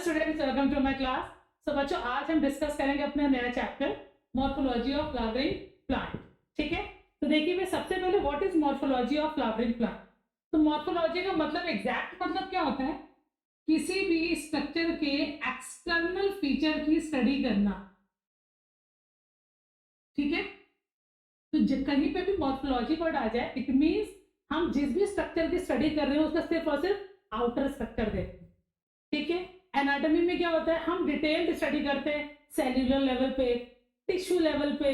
Students, welcome to my class. So बच्चों, आज हम डिस्कस करेंगे अपना नया chapter morphology of flowering plant. ठीक है, तो देखिए मैं सबसे पहले what is morphology of flowering plant. तो मॉर्फोलॉजी का मतलब एग्जैक्ट मतलब क्या होता है? किसी भी स्ट्रक्चर के एक्सटर्नल फीचर की स्टडी करना। ठीक है, तो कहीं पे भी मॉर्फोलॉजी वर्ड आ जाए इट मींस हम जिस भी स्ट्रक्चर की स्टडी कर रहे हैं उसका सिर्फ और सिर्फ आउटर स्ट्रक्चर देखते हैं। ठीक है, एनाटॉमी में क्या होता है, हम डिटेल्ड स्टडी करते हैं सेल्यूलर लेवल पे, टिश्यू लेवल पे।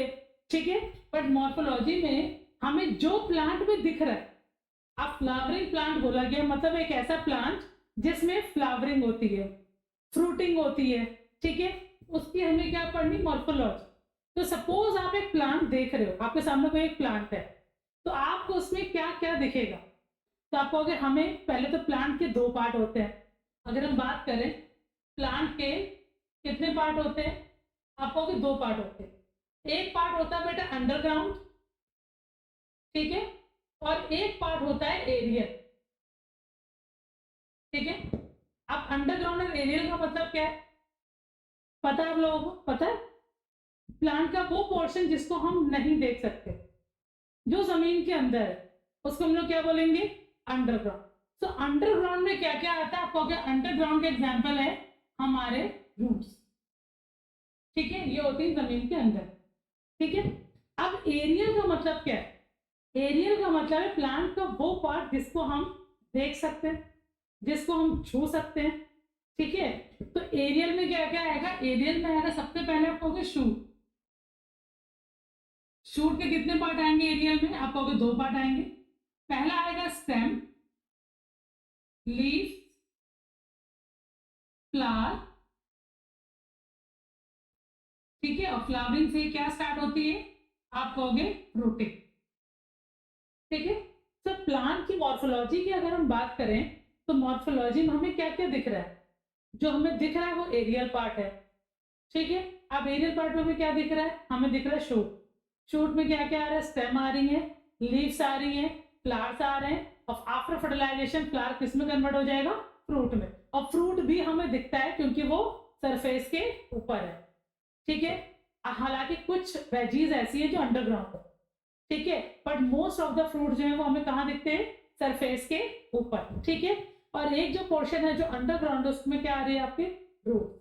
ठीक है, बट मॉर्फोलॉजी में हमें जो प्लांट में दिख रहा है, अब फ्लावरिंग प्लांट बोला गया मतलब एक ऐसा प्लांट जिसमें फ्लावरिंग होती है, फ्रूटिंग होती है। ठीक है, उसकी हमें क्या पढ़नी, मॉर्फोलॉजी। तो सपोज आप एक प्लांट देख रहे हो, आपके सामने कोई एक प्लांट है, तो आपको उसमें क्या क्या दिखेगा? तो आप कहोगे हमें पहले तो प्लांट के दो पार्ट होते हैं। अगर हम बात करें प्लांट के कितने पार्ट होते हैं, आप कहोगे दो पार्ट होते हैं। एक पार्ट होता है बेटा अंडरग्राउंड, ठीक है, और एक पार्ट होता है एरियल। ठीक है, अब अंडरग्राउंड और एरियल का मतलब क्या है पता है आप लोगों को? पता है, प्लांट का वो पोर्शन जिसको हम नहीं देख सकते, जो जमीन के अंदर है, उसको हम लोग क्या बोलेंगे, अंडरग्राउंड। तो अंडरग्राउंड में क्या क्या आता है आपको? अंडरग्राउंड के एग्जांपल है हमारे रूट्स। ठीक है, ये होती है जमीन के अंदर। ठीक है, अब एरियल का मतलब क्या है? एरियल का मतलब है प्लांट का वो पार्ट जिसको हम देख सकते हैं, जिसको हम छू सकते हैं। ठीक है, तो एरियल में क्या क्या आएगा? एरियल में आएगा सबसे पहले आप कहोगे शूट। शूट के कितने पार्ट आएंगे एरियल में? आप कहोगे दो पार्ट आएंगे। पहला आएगा स्टेम, लीफ, फ्लावर। ठीक है, और फ्लावरिंग से क्या स्टार्ट होती है? आप कहोगे फ्रूटिंग। ठीक है, तो प्लांट की मॉर्फोलॉजी की अगर हम बात करें तो मॉर्फोलॉजी में हमें क्या क्या दिख रहा है? जो हमें दिख रहा है वो एरियल पार्ट है। ठीक है, अब एरियल पार्ट में हमें क्या दिख रहा है? हमें दिख रहा है शूट। शूट में क्या क्या आ रहा है? स्टेम आ रही है, लीव्स आ रही हैं, फ्लावर्स आ रहे हैं, और आफ्टर फर्टिलाइजेशन फ्लावर किस में कन्वर्ट हो जाएगा? फ्रूट में। और फ्रूट भी हमें दिखता है क्योंकि वो सरफेस के ऊपर है। ठीक है, हालांकि कुछ वेजीज ऐसी है जो अंडरग्राउंड है। ठीक है, but most of the fruit जो है वो हमें कहाँ दिखते हैं? सरफेस के ऊपर। ठीक है, और एक जो पोर्शन है जो अंडरग्राउंड है उसमें क्या आ रही है? आपके रूट।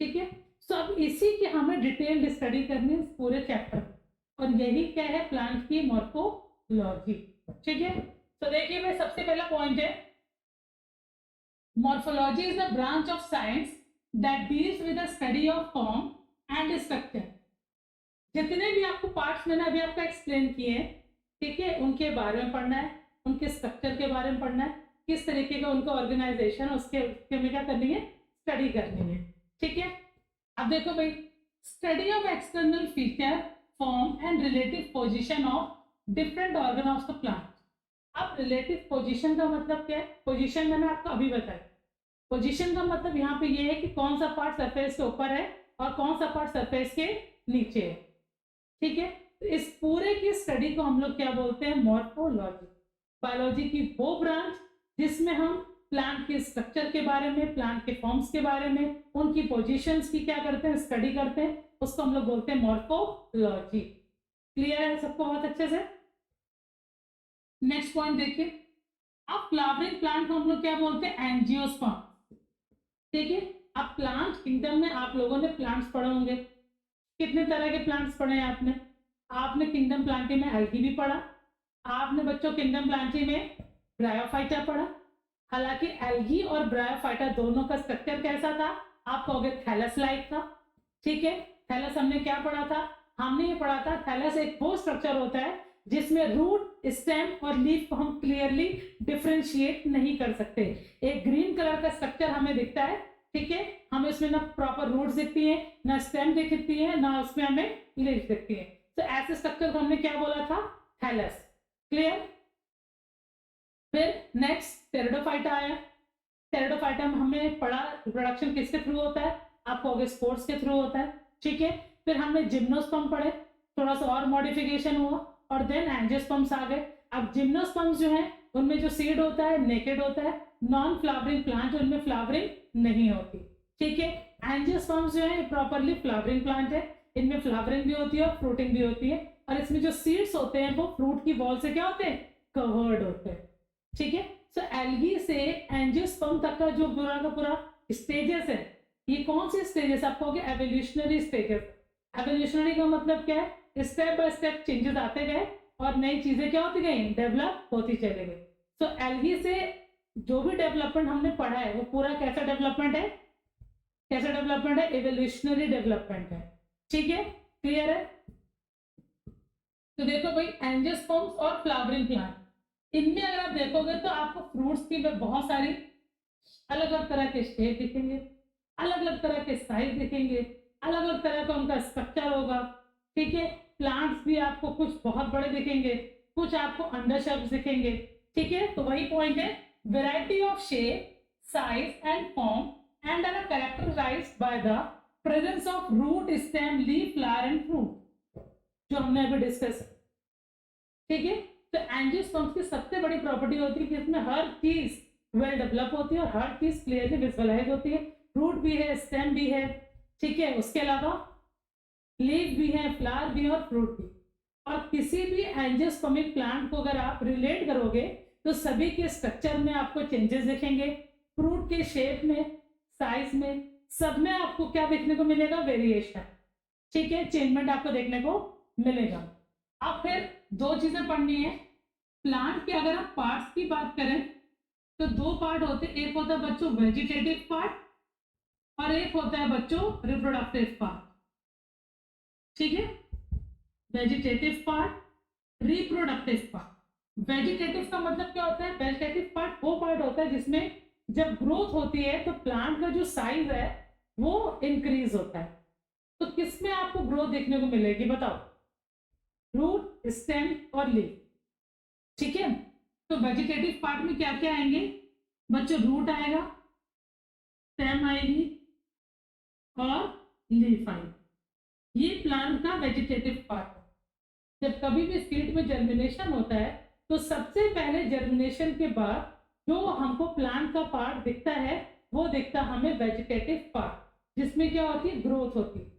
ठीक है, सो अब इसी की हमें डिटेल्ड स्टडी करनी है पूरे चैप्टर में, और यही क्या है? प्लांट की मॉर्फोलॉजी। ठीक है, तो देखिए भाई सबसे पहला पॉइंट है morphology is the branch of science that deals with the study of form and structure. जितने भी आपको पार्ट्स मैंने अभी आपका एक्सप्लेन किए हैं, ठीक है, उनके बारे में पढ़ना है, उनके स्ट्रक्चर के बारे में पढ़ना है, किस तरीके का उनका ऑर्गेनाइजेशन, उसके में क्या करनी है? स्टडी करनी है। ठीक है, अब देखो भाई, study of external feature, form and relative position of different organ of the plant. अब रिलेटिव पोजीशन का मतलब क्या है? पोजीशन मैंने आपको अभी बताया। पोजीशन का मतलब यहाँ पे ये है कि कौन सा पार्ट सरफेस के ऊपर है और कौन सा पार्ट सरफेस के नीचे है। ठीक है, तो इस पूरे की स्टडी को हम लोग क्या बोलते हैं? मॉर्फोलॉजी। बायोलॉजी की वो ब्रांच जिसमें हम प्लांट के स्ट्रक्चर के बारे में, प्लांट के फॉर्म्स के बारे में, उनकी पोजीशंस की क्या करते हैं? स्टडी करते हैं, उसको हम लोग बोलते हैं मॉर्फोलॉजी। क्लियर है सबको बहुत अच्छे से? नेक्स्ट पॉइंट देखिए, अब फ्लावरिंग प्लांट को हम लोग क्या बोलते हैं? एंजियोस्पर्म। ठीक है, अब प्लांट किंगडम में आप लोगों ने प्लांट्स पढ़े होंगे। कितने तरह के प्लांट्स पढ़े हैं आपने? आपने किंगडम प्लांटी में एल्गी भी पढ़ा, आपने बच्चों किंगडम प्लांटी में ब्रायोफाइटा पढ़ा। हालांकि एल्गी और ब्रायोफाइटा दोनों का स्ट्रक्चर कैसा था? आप कहोगे थैलस लाइक था। ठीक है, थैलस हमने क्या पढ़ा था? हमने ये पढ़ा था थैलस एक वो स्ट्रक्चर होता है जिसमें रूट, स्टेम और लीफ को हम क्लियरली डिफरेंशिएट नहीं कर सकते। एक ग्रीन कलर का स्ट्रक्चर हमें दिखता है, ठीक है, हमें इसमें ना प्रॉपर रूट्स दिखती है, ना स्टेम दिखती है, ना उसमें हमें लीफ दिखती है। तो ऐसे स्ट्रक्चर को हमने क्या बोला था? थैलस। क्लियर? फिर नेक्स्ट टेरिडोफाइटा आया। टेरिडोफाइटा में हमने पढ़ा रिप्रोडक्शन किसके थ्रू होता है? आप कहोगे स्पोर्स के थ्रू होता है। ठीक है, फिर हमने जिम्नोस्पर्म पढ़े, थोड़ा सा और मॉडिफिकेशन हुआ, और देन एंजियोस्पर्म्स आ गए। अब जिम्नोस्पर्म्स जो है उनमें जो सीड होता है नेकेड होता है, नॉन फ्लावरिंग प्लांट उनमें फ्लावरिंग नहीं होती। ठीक है। एंजियोस्पर्म्स जो है प्रॉपरली फ्लावरिंग प्लांट है, इनमें फ्लावरिंग भी होती है और फ्रूटिंग भी होती है, और इसमें जो सीड्स होते हैं वो फ्रूट की बॉल से क्या होते हैं, कवर्ड होते हैं। ठीक है। सो एल्गी से एंजियोस्पर्म तक का जो पूरा का पूरा स्टेजेस है, ये कौन से स्टेजेस आप कहोगे, एवोल्यूशनरी स्टेजेस। एवोल्यूशनरी का मतलब क्या है, स्टेप बाय स्टेप चेंजेस आते गए और नई चीजें क्या होती गई, डेवलप होती चले गई। सो एल्गी से जो भी डेवलपमेंट हमने पढ़ा है वो पूरा कैसा डेवलपमेंट है, कैसा डेवलपमेंट है, एवोल्यूशनरी डेवलपमेंट है। ठीक है, क्लियर है। तो देखो भाई, एंजियोस्पर्म्स और फ्लावरिंग प्लांट, इनमें अगर आप देखोगे तो आपको फ्रूट्स की बहुत सारी अलग अलग तरह के शेप दिखेंगे, अलग अलग तरह के साइज दिखेंगे, अलग अलग तरह का उनका स्ट्रक्चर होगा। ठीक है। प्लांट्स भी आपको कुछ बहुत बड़े दिखेंगे, कुछ आपको अंडर शेप्स दिखेंगे। ठीक है। तो वही पॉइंट है, variety of shape, size and form and are characterized by the presence of root, stem, leaf, flower and fruit, जो हमने अभी डिस्कस। ठीक है। तो एंजियोस्पर्म्स की सबसे बड़ी प्रॉपर्टी होती है कि इसमें हर चीज वेल डेवलप होती है और हर चीज क्लियरली विजुअलाइज होती है। रूट भी है, स्टेम भी है, ठीक है, उसके अलावा लीफ भी है, फ्लावर भी है और फ्रूट भी। और किसी भी एंजियोस्पर्मिक प्लांट को अगर आप रिलेट करोगे तो सभी के स्ट्रक्चर में आपको चेंजेस दिखेंगे, फ्रूट के शेप में, साइज में, सब में आपको क्या देखने को मिलेगा, वेरिएशन। ठीक है, चेंजमेंट आपको देखने को मिलेगा। अब फिर दो चीजें पढ़नी है। प्लांट के अगर आप पार्ट्स की बात करें तो दो पार्ट होते हैं, एक होता है बच्चों वेजिटेटिव पार्ट और एक होता है बच्चों रिप्रोडक्टिव पार्ट। ठीक है, vegetative part, reproductive part. Vegetative का मतलब क्या होता है, वेजिटेटिव पार्ट वो पार्ट होता है जिसमें जब ग्रोथ होती है तो प्लांट का जो साइज है वो इंक्रीज होता है। तो किसमें आपको ग्रोथ देखने को मिलेगी बताओ, रूट, स्टेम और लीफ। ठीक है। तो वेजिटेटिव पार्ट में क्या क्या आएंगे बच्चों, रूट आएगा, स्टेम आएगी और लीफ आएगी। ये प्लांट का वेजिटेटिव पार्ट है। जब कभी भी सीड में जर्मिनेशन होता है तो सबसे पहले जर्मिनेशन के बाद जो हमको प्लांट का पार्ट दिखता है वो दिखता हमें वेजिटेटिव पार्ट, जिसमें क्या होती है, ग्रोथ होती है।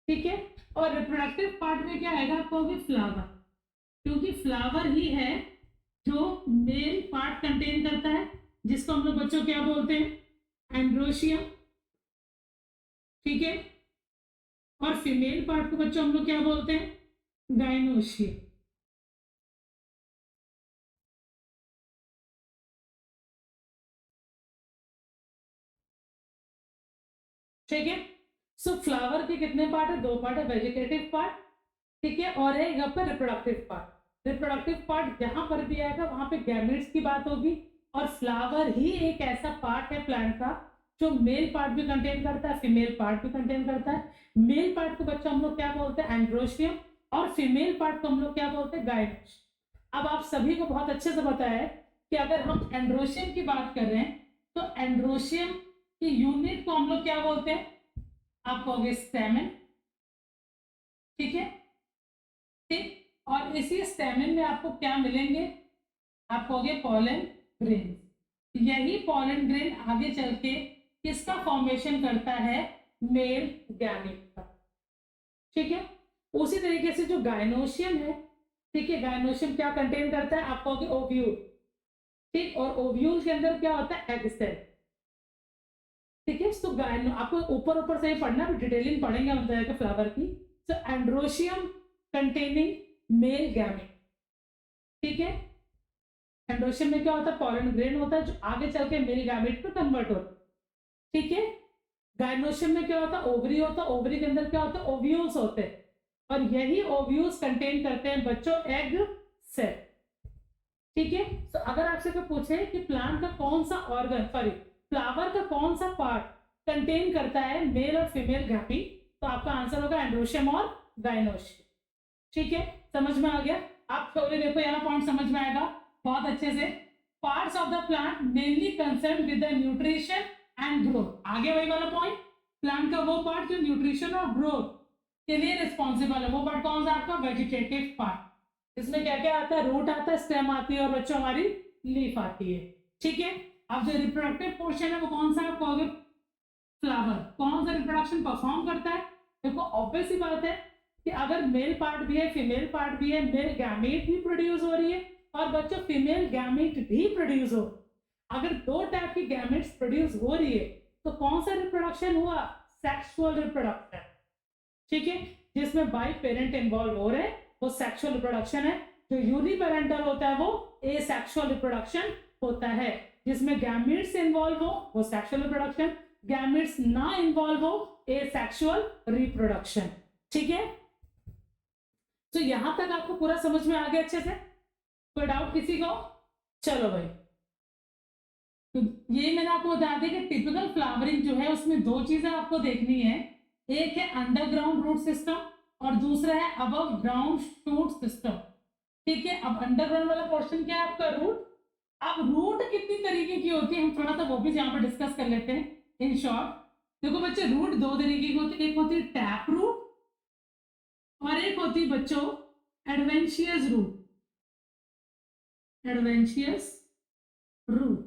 ठीक है। और रिप्रोडक्टिव पार्ट में क्या आएगा आपको, फ्लावर, क्योंकि फ्लावर ही है जो मेल पार्ट कंटेन करता है, जिसको हम लोग बच्चों क्या बोलते हैं, एंड्रोशियम। ठीक है। और फीमेल पार्ट को बच्चों हम लोग क्या बोलते हैं, गाइनोशियम। ठीक है। सो फ्लावर के कितने पार्ट है, दो पार्ट है, वेजिटेटिव पार्ट, ठीक है, और है यहाँ पर रिप्रोडक्टिव पार्ट। रिप्रोडक्टिव पार्ट जहां पर भी आएगा वहां पे गैमेट्स की बात होगी, और फ्लावर ही एक ऐसा पार्ट है प्लांट का जो मेल पार्ट भी कंटेन करता है, फीमेल पार्ट भी कंटेन करता है। मेल पार्ट को बच्चों हम लोग क्या बोलते हैं, एंड्रोशियम, और फीमेल पार्ट को हम लोग क्या बोलते हैं, गाइनोशियम। अब आप सभी को बहुत अच्छे से पता है कि अगर हम एंड्रोशियम की बात कर रहे हैं तो एंड्रोशियम की यूनिट को हम लोग क्या बोलते हैं, आप कहोगे स्टेमेन। ठीक है। ठीक। और इसी स्टेमेन में आपको क्या मिलेंगे, आप कहोगे पॉलन ग्रेन। यही पॉलन ग्रेन आगे चल के किसका फॉर्मेशन करता है, मेल गैमेट का। ठीक है। उसी तरीके से जो गाइनोशियम है, ठीक है, गाइनोशियम क्या कंटेन करता है, आप कहोगे ओव्यूल। ठीक। और ओव्यूल के अंदर क्या होता है, एग सेल। ठीक है। तो गायनो आपको ऊपर ऊपर से ही पढ़ना, डिटेलिंग पढ़ेंगे हम तरह के फ्लावर की। सो एंड्रोशियम कंटेनिंग मेल गैमेट। ठीक है। एंड्रोशियम में क्या होता है, पॉलन ग्रेन होता है जो आगे चल के मेल गैमेट में कन्वर्ट होता है। ठीक है। गायनोशियम में क्या होता है, ओवरी होता है, ओवरी के अंदर क्या होता है, ओव्यूल्स होते हैं, और यही ओव्यूल्स कंटेन करते हैं बच्चों एग सेल। ठीक है। तो अगर आपसे कोई पूछे कि प्लांट का कौन सा ऑर्गन, सॉरी फ्लावर का कौन सा पार्ट कंटेन करता है मेल और फीमेल गैमेट, तो आपका आंसर होगा एंड्रोशियम और गाइनोशियम। ठीक है, समझ में आ गया। आप थोड़े देखो यहाँ पॉइंट समझ में आएगा बहुत अच्छे से। Parts of the plant mainly concern with the nutrition and growth. आगे वही वाला पॉइंट, प्लांट का वो पार्ट जो न्यूट्रिशन और ग्रोथ के लिए रिस्पॉन्सिबल है, वो पार्ट कौन सा आपका, वेजिटेटिव पार्ट। इसमें क्या क्या आता है, रूट आता है, स्टेम आती है और बच्चों हमारी लीफ आती है। ठीक है। अब जो रिप्रोडक्टिव पोर्शन है वो कौन सा, आप कहोगे फ्लावर। रिप्रोडक्शन परफॉर्म करता है? देखो ऑब्वियस ही बात है कि अगर मेल पार्ट भी है, फीमेल पार्ट भी है, मेल गैमेट भी प्रोड्यूस हो रही है और बच्चों फीमेल गैमेट भी प्रोड्यूस हो, अगर दो टाइप की गैमेट्स प्रोड्यूस हो रही है तो कौन सा रिप्रोडक्शन हुआ? Sexual reproduction. ठीक है, जिसमें बाई पेरेंट इन्वॉल्व हो रहे हैं वो सेक्सुअल रिप्रोडक्शन है। जो यूनिपेरेंटल होता है वो एसेक्सुअल रिप्रोडक्शन होता है। जिसमें गैमेट्स इन्वॉल्व हो वो सेक्सुअल रिप्रोडक्शन, गैमेट्स ना इन्वॉल्व हो एसेक्सुअल रिप्रोडक्शन। ठीक है, तो यहां तक आपको पूरा समझ में आ गया अच्छे से? कोई डाउट किसी को? चलो भाई, तो ये मैंने आपको बता दिया कि टिपिकल फ्लावरिंग जो है उसमें दो चीजें आपको देखनी है, एक है अंडरग्राउंड रूट सिस्टम और दूसरा है अबव ग्राउंड शूट सिस्टम। ठीक है, अब अंडरग्राउंड वाला पोर्शन क्या है आपका? रूट। अब रूट कितनी तरीके की होती है हम थोड़ा सा वो भी यहाँ पर डिस्कस कर लेते हैं इन शॉर्ट। देखो बच्चे, रूट दो तरीके की होती है, एक होती है टैप रूट और एक होती है बच्चों adventitious root. Adventitious root,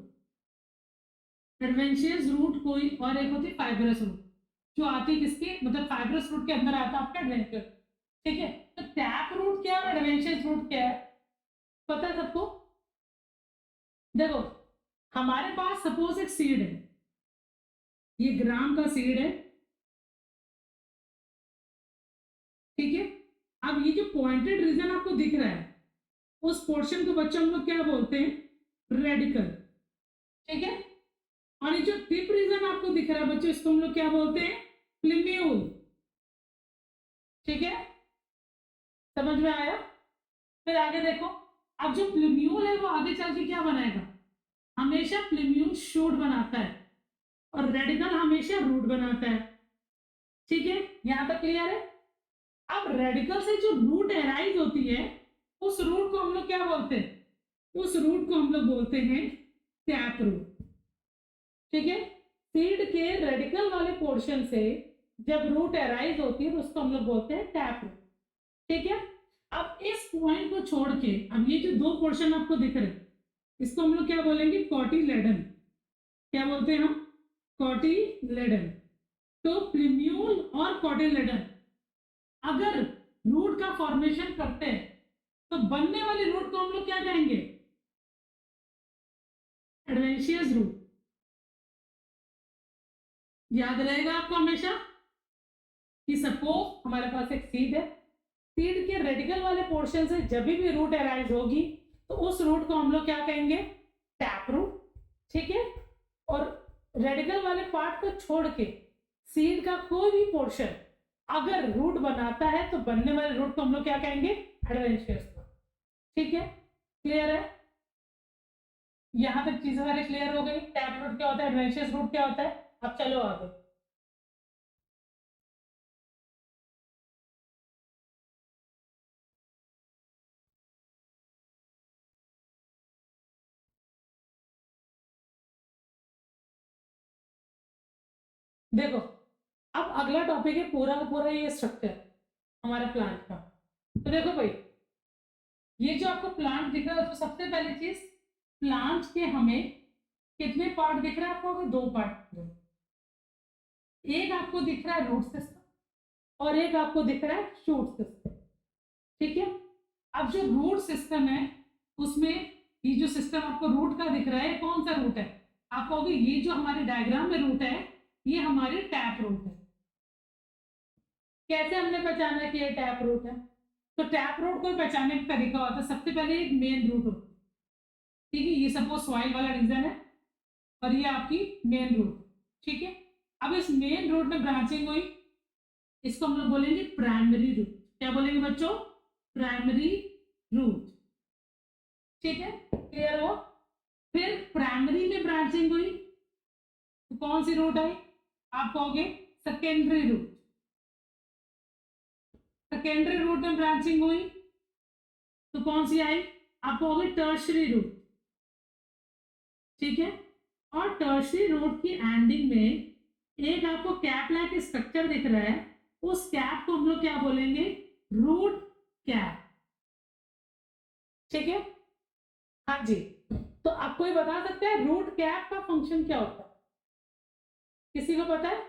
adventitious root कोई और एक होती है फाइब्रस रूट, जो आती है किसके, मतलब फाइब्रस रूट के अंदर आता है आपका एडवेंशियस। ठीक है, तो टैप रूट क्या है और एडवेंशियस रूट क्या है पता है सबको? देखो हमारे पास सपोज एक सीड है, ये ग्राम का सीड है। ठीक है, अब ये जो पॉइंटेड रीजन आपको दिख रहा है उस पोर्शन को बच्चों हम लोग क्या बोलते हैं? रेडिकल। ठीक है, और ये जो टिप रीजन आपको दिख रहा है बच्चों इसको हम लोग क्या बोलते हैं? प्लिम्यूल। ठीक है, समझ में आया? फिर आगे देखो, अब जो प्लिम्यूल है वो आगे चल के क्या बनाएगा? हमेशा प्लिम्यूल शूट बनाता है और रेडिकल हमेशा रूट बनाता है। ठीक है, यहां तक क्लियर है? अब रेडिकल से जो रूट एराइज होती है उस रूट को हम लोग क्या बोलते हैं? उस रूट को हम लोग बोलते हैं टैप रूट। ठीक है, सीड के रेडिकल वाले पोर्शन से जब रूट एराइज होती है तो उसको हम लोग बोलते हैं टैप रूट। ठीक है, अब इस पॉइंट को छोड़ के अब ये जो दो पोर्शन आपको दिख रहे हैं इसको हम लोग क्या बोलेंगे? कॉटिलेडन। क्या बोलते हैं हम? कॉटिलेडन। तो प्लिम्यूल और कॉटिलेडन अगर रूट का फॉर्मेशन करते हैं तो बनने वाले रूट को हम लोग क्या कहेंगे? Adventitious root. याद रहेगा आपको हमेशा कि सपोज हमारे पास एक सीड है, सीड के रेडिकल वाले पोर्शन से जब भी रूट अराइज होगी तो उस रूट को हम लोग क्या कहेंगे? Tap root. ठीक है, और रेडिकल वाले पार्ट को छोड़ के सीड का कोई भी पोर्शन अगर रूट बनाता है तो बनने वाले रूट को हम लोग क्या कहेंगे? Adventitious root. ठीक है, क्लियर है? यहां तक चीजें सारी क्लियर हो गई? टैप रूट क्या होता है, एडवेंशियस रूट क्या होता है? अब चलो आगे। देखो अब अगला टॉपिक है पूरा का पूरा ये स्ट्रक्चर हमारे प्लांट का। तो देखो भाई, ये जो आपको प्लांट दिख रहा है तो सबसे पहली चीज, प्लांट के हमें कितने पार्ट दिख रहे हैं आपको? दो पार्ट। एक आपको दिख रहा है रूट सिस्टम और एक आपको दिख रहा है शूट सिस्टम। ठीक है, अब जो रूट सिस्टम है उसमें ये जो सिस्टम आपको रूट का दिख रहा है कौन सा रूट है? आप कहोगे ये जो हमारे डायग्राम में रूट है ये हमारे टैप रूट है। कैसे हमने पहचाना कि ये टैप रूट है? तो टैप रूट को पहचानने का तरीका होता है, सबसे पहले एक मेन रूट होती है। ठीक है, ये सपोज सॉइल वाला रीजन है और ये आपकी मेन रूट। ठीक है, अब इस मेन रूट में ब्रांचिंग हुई, इसको हम लोग बोलेंगे प्राइमरी रूट। क्या बोलेंगे बच्चों? Primary root. ठीक है, क्लियर हो? फिर प्राइमरी में ब्रांचिंग हुई तो कौन सी रूट आई? आप कहोगे सेकेंडरी रूट। सेकेंडरी रूट में ब्रांचिंग हुई तो कौन सी आई? आप कहोगे टर्शरी रूट। ठीक है, और टर्शरी रूट की एंडिंग में एक आपको कैप लाइक स्ट्रक्चर दिख रहा है, उस कैप को हम लोग क्या बोलेंगे? Root cap. ठीक है, हाँ जी। तो आप कोई बता सकते हैं रूट कैप का फंक्शन क्या होता है? किसी को पता है?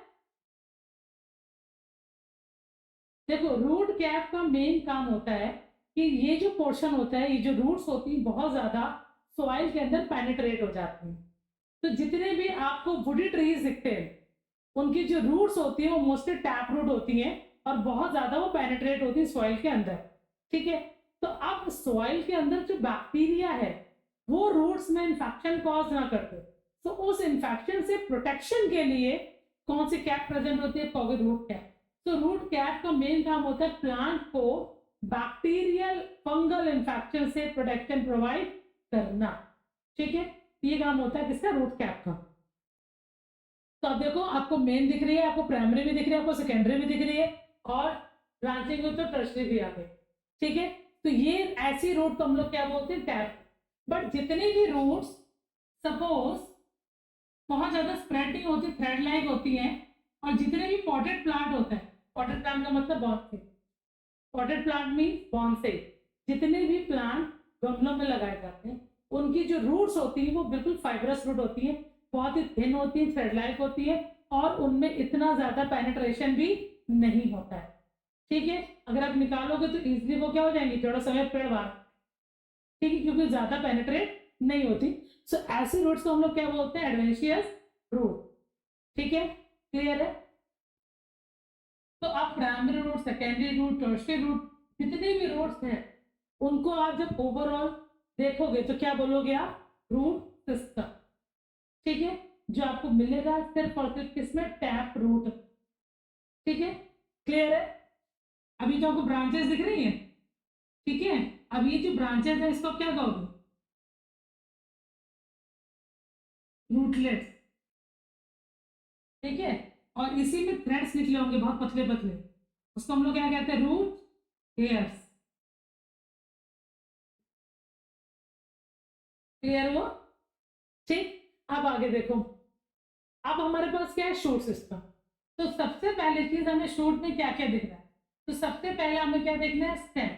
देखो रूट कैप का मेन काम होता है कि ये जो पोर्शन होता है, ये जो रूट्स होती है बहुत ज्यादा सॉइल के अंदर पेनिट्रेट हो जाती हैं। तो जितने भी आपको वुडी ट्रीज दिखते हैं उनकी जो रूट्स होती है वो मोस्टली टैप रूट होती हैं और बहुत ज्यादा वो पेनिट्रेट होती है सॉइल के अंदर। ठीक है, तो अब सॉइल के अंदर जो बैक्टीरिया है वो रूट्स में इंफेक्शन कॉज ना करते, तो उस इंफेक्शन से प्रोटेक्शन के लिए कौन सी कैप प्रेजेंट होती है? Pocket root cap. तो रूट कैप का मेन काम होता है प्लांट को बैक्टीरियल फंगल इंफेक्शन से प्रोटेक्शन प्रोवाइड करना। ठीक है, ये काम होता है किसका? रूट कैप का। तो अब देखो आपको मेन दिख रही है, आपको प्राइमरी भी दिख रही है, आपको सेकेंडरी भी दिख रही है और ब्रांचिंग में तो टर्शरी भी आ गई। ठीक है, तो ये ऐसी रूट को हम लोग क्या बोलते हैं? टैप। बट जितनी भी रूट्स सपोज बहुत ज्यादा स्प्रेडिंग होती, थ्रेड लाइक होती हैं, और जितने भी पॉटेड प्लांट होते हैं, पॉटेड प्लांट का मतलब बॉन्से, पॉटेड प्लांट मीन्स बॉन्से, जितने भी प्लांट गमलों में लगाए जाते हैं उनकी जो रूट्स होती है वो बिल्कुल फाइब्रस रूट होती है, बहुत ही थिन होती है, थ्रेड लाइक होती है और उनमें इतना ज्यादा पेनिट्रेशन भी नहीं होता है। ठीक है, अगर आप निकालोगे तो इजीली वो क्या हो जाएंगे? जड़ों समेत पेड़ बाहर। ठीक है, क्योंकि ज्यादा पेनिट्रेट नहीं होती। सो ऐसे रूट्स को हम लोग क्या बोलते हैं? Adventitious root. ठीक है, क्लियर है? तो आप primary root, secondary root, tertiary root, जितने भी रूट्स हैं उनको आप जब ओवरऑल देखोगे तो क्या बोलोगे आप? Root system. ठीक है, जो आपको मिलेगा सिर्फ और सिर्फ किसमें? Tap root. ठीक है, क्लियर है? अभी तो आपको ब्रांचेस दिख रही हैं। ठीक है, अब ये जो ब्रांचेस है इसको क्या कहोगे? रूटलेट्स। ठीक है, और इसी में थ्रेड्स निकले होंगे बहुत पतले पतले, उसको हम लोग क्या कहते हैं? Root hairs. क्लियर हुआ? ठीक, अब आगे देखो, अब हमारे पास क्या है? Shoot system. तो सबसे पहले चीज हमें शूट में क्या क्या दिख रहा है? तो सबसे पहले हमें क्या देखना है? स्टेम।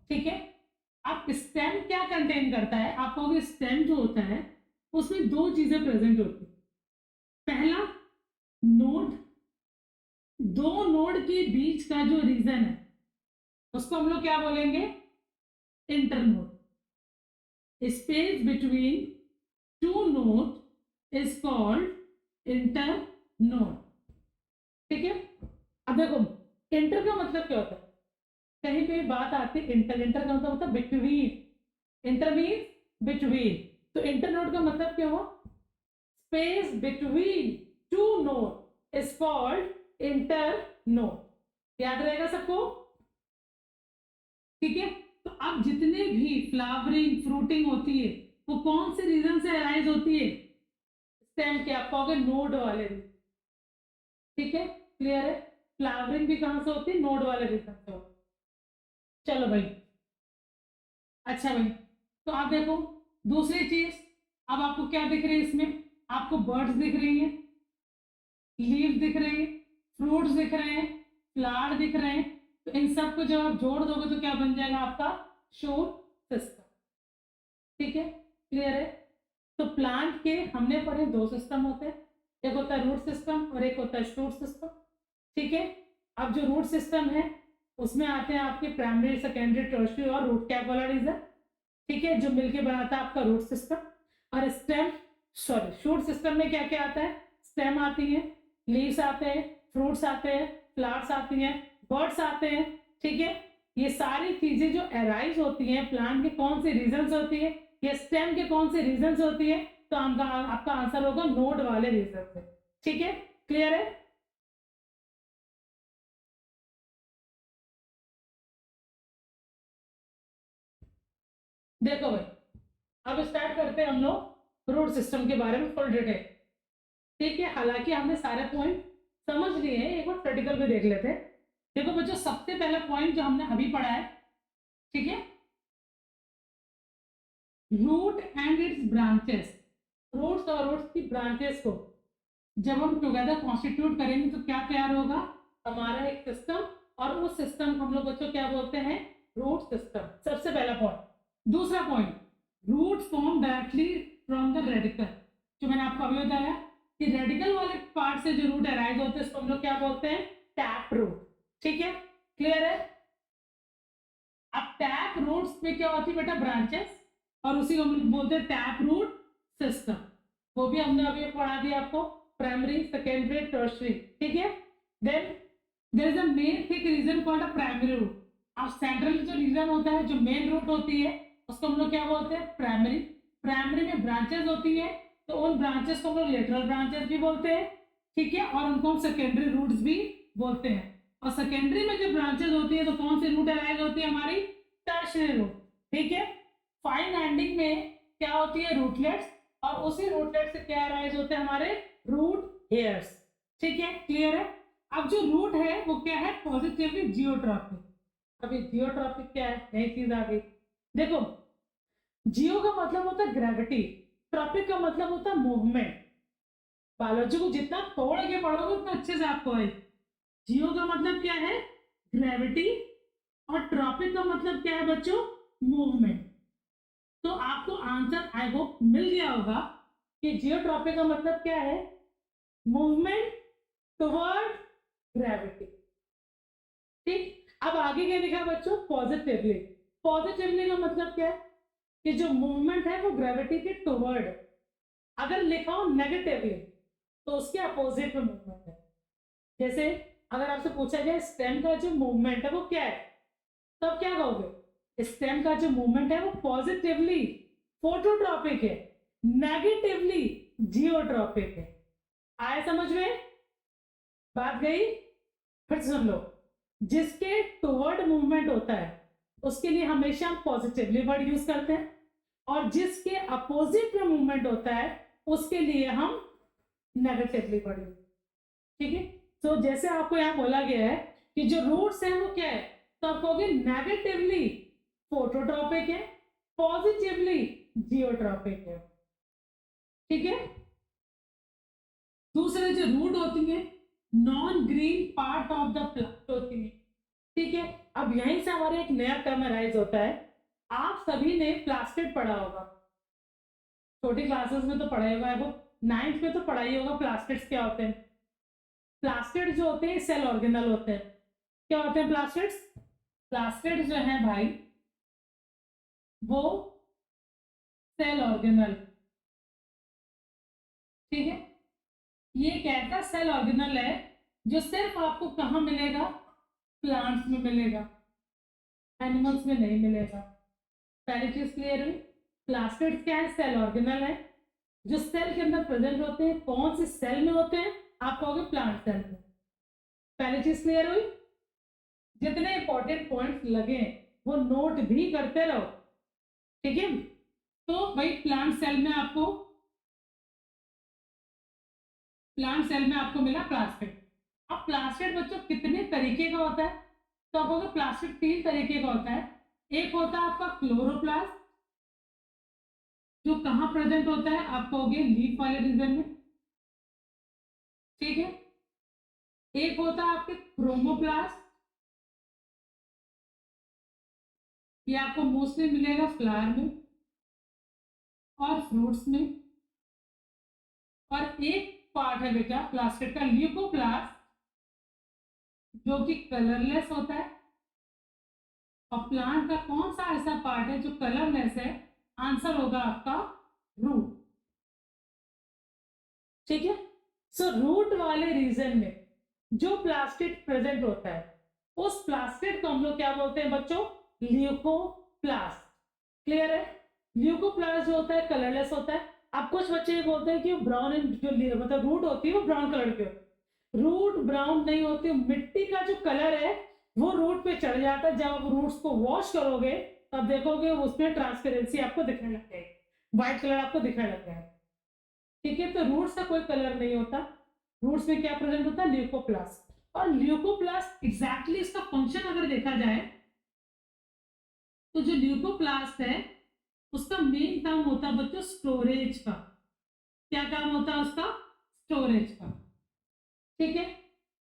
ठीक है, अब स्टेम क्या कंटेन करता है? आप कहोगे स्टेम जो होता है उसमें दो चीजें प्रेजेंट होती है। पहला, नोड, दो नोड के बीच का जो रीजन है उसको हम लोग क्या बोलेंगे? Internode. Space between two node is called internode. ठीक है, अब देखो इंटर का मतलब क्या होता है? कहीं पे बात आती है इंटर, इंटर का मतलब होता है बिटवीन, इंटर मीन बिटवीन, तो इंटरनोड का मतलब क्या हो? Space between two node is called internode. याद रहेगा सबको? ठीक है, तो अब जितने भी फ्लावरिंग फ्रूटिंग होती है वो कौन से रीजन से अराइज होती है? स्टेम के, आप कहोगे नोड वाले। ठीक है, क्लियर है? फ्लावरिंग भी कहां से होती है? नोड वाले रीजन से होती है। चलो भाई, अच्छा भाई, तो आप देखो दूसरी चीज, अब आपको क्या दिख रही है इसमें? आपको बर्ड्स दिख रही हैं, लीव दिख रही है, फ्रूट्स दिख रहे हैं, फ्लावर दिख रहे हैं, तो इन सबको जब आप जोड़ दोगे तो क्या बन जाएगा आपका? Shoot system. ठीक है, क्लियर है? तो प्लांट के हमने पढ़े दो सिस्टम होते हैं, एक होता है रूट सिस्टम और एक होता है शूट सिस्टम। ठीक है, अब जो रूट सिस्टम है उसमें आते हैं आपके प्राइमरी, सेकेंडरी, टर्शियरी और रूट कैप वाला रीजन। ठीक है, जो मिलके बनाता है आपका रूट सिस्टम। और स्टेम, सॉरी, शूट सिस्टम में क्या क्या आता है? स्टेम आती है, लीव्स आते हैं, फ्रूट्स आते हैं, फ्लावर्स आती हैं, बर्ड्स आते हैं। ठीक है, ये सारी चीजें जो अराइज होती हैं प्लांट के कौन से रीजन होती है, ये स्टेम के कौन से रीजन होती है? तो आपका आंसर होगा नोड वाले रीजन से। ठीक है, क्लियर है? देखो भाई, अब स्टार्ट करते हैं हम लोग रूट सिस्टम के बारे में फुल डिटेल। ठीक है, हालांकि हमने सारे पॉइंट समझ लिए हैं, एक बार प्रैक्टिकल भी देख लेते हैं। देखो बच्चों, सबसे पहला पॉइंट जो हमने अभी पढ़ा है, ठीक है, root and its branches. Roots और रूट्स की ब्रांचेस को जब हम टुगेदर कॉन्स्टिट्यूट करेंगे तो क्या तैयार होगा? हमारा एक सिस्टम, और उस सिस्टम को हम लोग बच्चों क्या बोलते हैं? Root system. सबसे पहला पॉइंट। दूसरा point, root form directly from the radicle. जो मैंने आपको अभी बताया कि रेडिकल वाले पार्ट से जो रूट अराइज होते हैं उसको हम लोग क्या बोलते हैं? Tap root. ठीक है, क्लियर है। अब टैप रूट्स में क्या होती है बेटा, ब्रांचेस, और उसी को हम लोग बोलते हैं टैप रूट सिस्टम। वो भी हमने अभी पढ़ा दिया आपको, प्राइमरी सेकेंडरी टर्शियरी, ठीक है। Then there is a main thick region called a primary root. अब सेंट्रल जो रीजन होता है, जो मेन रूट होती है, उसको हम लोग क्या बोलते हैं, प्राइमरी। प्राइमरी में ब्रांचेस होती है, तो उन ब्रांचेस को हम लोग लेटरल ब्रांचेस भी बोलते हैं, ठीक है, और उनको हम सेकेंडरी रूट्स भी बोलते हैं। और सेकेंडरी में जो ब्रांचेस होती है, तो कौन सी रूट अराइज होती है हमारी, टर्शियरी रूट, ठीक है। फाइन एंडिंग में क्या होती है, रूटलेट्स, और उसी रूटलेट से क्या अराइज होते हैं हमारे, रूट हेयर्स, ठीक है, क्लियर है। अब जो रूट है वो क्या है, पॉजिटिवली जियोट्रॉपिक। अभी जियोट्रॉपिक क्या है, नई चीज आ गई। देखो, जियो का मतलब होता है ग्रेविटी, ट्रॉपिक का मतलब होता है मूवमेंट। बायोलॉजी को जितना तोड़ के पढ़ोगे उतना अच्छे से आपको है। जियो का मतलब क्या है, ग्रेविटी, और ट्रॉपिक का मतलब क्या है बच्चों, मूवमेंट। तो आपको आंसर आई होप मिल गया होगा कि जियोट्रॉपिक का मतलब क्या है, मूवमेंट टुवर्ड ग्रेविटी, ठीक। अब आगे क्या लिखा बच्चों, पॉजिटिवली। पॉजिटिवली का मतलब क्या है, कि जो मूवमेंट है वो ग्रेविटी के टुवर्ड। अगर लिखा हो नेगेटिवली तो उसके अपोजिट में मूवमेंट है। जैसे अगर आपसे पूछा जाए स्टेम का जो मूवमेंट है वो क्या है, तब क्या कहोगे, स्टेम का जो मूवमेंट है वो पॉजिटिवली फोटोट्रॉपिक है, नेगेटिवली जियोट्रॉपिक है। आया समझ में, बात गई। फिर सुन लो, जिसके टुवर्ड मूवमेंट होता है उसके लिए हमेशा हम पॉजिटिवली वर्ड यूज करते हैं, और जिसके अपोजिट में मूवमेंट होता है उसके लिए हम नेगेटिवली वर्ड यूज, ठीक है। तो जैसे आपको यहाँ बोला गया है कि जो रूट्स है वो क्या है, तो आप कहोगे नेगेटिवली फोटोट्रॉपिक है, पॉजिटिवली जियोट्रॉपिक है, ठीक है। दूसरे जो रूट होती है, non green part of the plant होती है, ठीक है। अब यहीं से हमारे एक नया टर्म अराइज होता है। आप सभी ने प्लास्टिड पढ़ा होगा, छोटी क्लासेस में तो पढ़ा होगा, वो 9th में तो पढ़ा ही होगा प्लास्टिड्स क्या होते हैं। प्लास्टिड जो होते हैं सेल ऑर्गेनल होते हैं। क्या होते हैं प्लास्टिड्स, प्लास्टिड जो है भाई वो सेल ऑर्गेनल, ठीक है। ये एक ऐसा सेल ऑर्गेनल है जो सिर्फ आपको कहाँ मिलेगा, प्लांट्स में मिलेगा, एनिमल्स में नहीं मिलेगा। पहली चीज क्लियर हुई। प्लास्टिड्स क्या है, सेल ऑर्गेनल है जो सेल के अंदर प्रेजेंट होते हैं। कौन से सेल में होते हैं, आप कहोगे प्लांट सेल में। पहली चीज क्लियर हुई। जितने इंपॉर्टेंट पॉइंट्स लगे वो नोट भी करते रहो, ठीक है। तो भाई प्लांट सेल में आपको मिला प्लास्टिड। अब प्लास्टिड बच्चों कितने तरीके का होता है, तो आपको प्लास्टिड 3 तरीके का होता है। एक होता है आपका क्लोरोप्लास्ट, जो कहां प्रेजेंट होता है, आप कहोगे लीफ वाले रीजन में, ठीक है। एक होता है आपके क्रोमोप्लास्ट, ये आपको मोस्टली मिलेगा फ्लावर में और फ्रूट्स में। और एक पार्ट है बेटा प्लास्टिड का ल्यूकोप्लास्ट, जो कि कलरलेस होता है। और प्लांट का कौन सा ऐसा पार्ट है जो कलरलेस है, आंसर होगा आपका रूट, ठीक है। सो रूट वाले रीजन में जो प्लास्टिड प्रेजेंट होता है उस प्लास्टिड को हम लोग क्या बोलते हैं बच्चों, ल्यूकोप्लास्ट, क्लियर है। ल्यूकोप्लास्ट जो होता है कलरलेस होता है। अब कुछ बच्चे ये बोलते हैं कि ब्राउन एंड जो मतलब रूट होती है वो ब्राउन कलर की होती है। रूट ब्राउन नहीं होती, मिट्टी का जो कलर है वो रूट पे चढ़ जाता है। जब आप रूट्स को वॉश करोगे तब देखोगे उसमें ट्रांसपेरेंसी आपको दिखने लग जाएगी, व्हाइट कलर आपको दिखने लग जाएगा, ठीक है। तो रूट्स का कोई कलर नहीं होता, रूट्स में क्या प्रेजेंट होता है, ल्यूकोप्लास्ट। और ल्यूकोप्लास्ट एग्जैक्टली इसका फंक्शन अगर देखा जाए तो जो ल्यूकोप्लास्ट है उसका मेन काम होता है बच्चों स्टोरेज का। क्या काम होता है उसका, स्टोरेज का, ठीक है।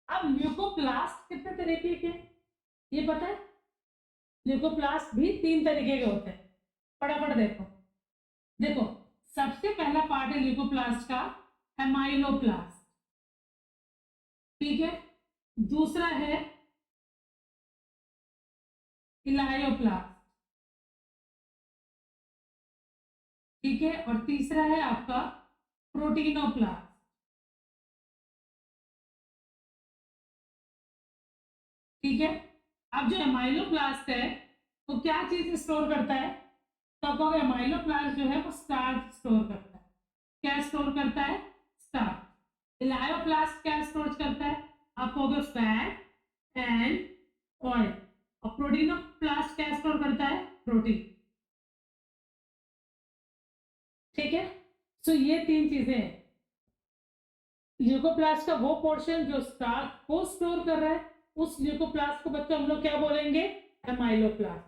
अब ल्यूकोप्लास्ट कितने तरीके के, ये पता है। ल्यूकोप्लास्ट भी 3 तरीके के होते हैं, फटाफट देखो। देखो सबसे पहला पार्ट है ल्यूकोप्लास्ट का एमाइलोप्लास्ट, ठीक है। दूसरा है इलायोप्लास्ट, ठीक है। और तीसरा है आपका प्रोटीनोप्लास्ट, ठीक है। अब जो एमाइलोप्लास्ट है वो क्या चीज स्टोर करता है, तो आपको एमाइलोप्लास्ट जो है वो स्टार्च स्टोर करता है। क्या स्टोर करता है, स्टार्च। इलायोप्लास्ट क्या स्टोर करता है, आपको फैट एंड ऑयल। और प्रोटीनोप्लास्ट क्या स्टोर करता है, प्रोटीन, ठीक है। सो ये तीन चीजें हैं। ल्यूकोप्लास्ट का वो पोर्शन जो स्टार्च को स्टोर कर रहा है, उस ल्यूकोप्लास्ट को बच्चों हम लोग क्या बोलेंगे, एमाइलोप्लास्ट,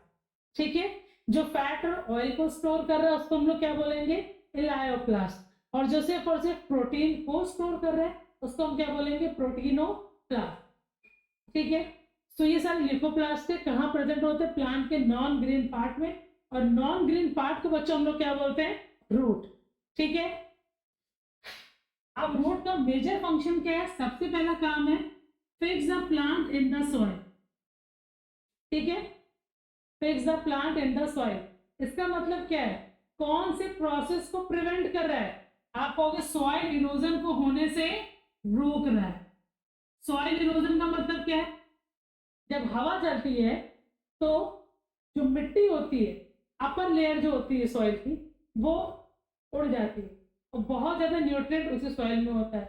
ठीक है। जो फैट और ऑयल को स्टोर कर रहा है उसको हम लोग क्या बोलेंगे, इलायोप्लास्ट। और जो सिर्फ और सिर्फ प्रोटीन को स्टोर कर रहा है उसको हम क्या बोलेंगे, प्रोटीनोप्लास्ट, ठीक है। तो ये सारे ल्यूकोप्लास्ट है कहाँ प्रेजेंट होते हैं, प्लांट के नॉन ग्रीन पार्ट में। और नॉन ग्रीन पार्ट को बच्चों हम लोग क्या बोलते हैं, रूट, ठीक है। अब रूट का मेजर फंक्शन क्या है, सबसे पहला काम है fix the plant in the soil, ठीक है। Fix the plant in the soil, इसका मतलब क्या है, कौन से प्रोसेस को प्रिवेंट कर रहा है, आप कहोगे सॉइल इरोजन को होने से रोक रहा है। सॉइल इरोजन का मतलब क्या है, जब हवा चलती है तो जो मिट्टी होती है, अपर लेयर जो होती है सॉइल की, वो उड़ जाती है और बहुत ज्यादा न्यूट्रिएंट उसी सॉइल में होता है,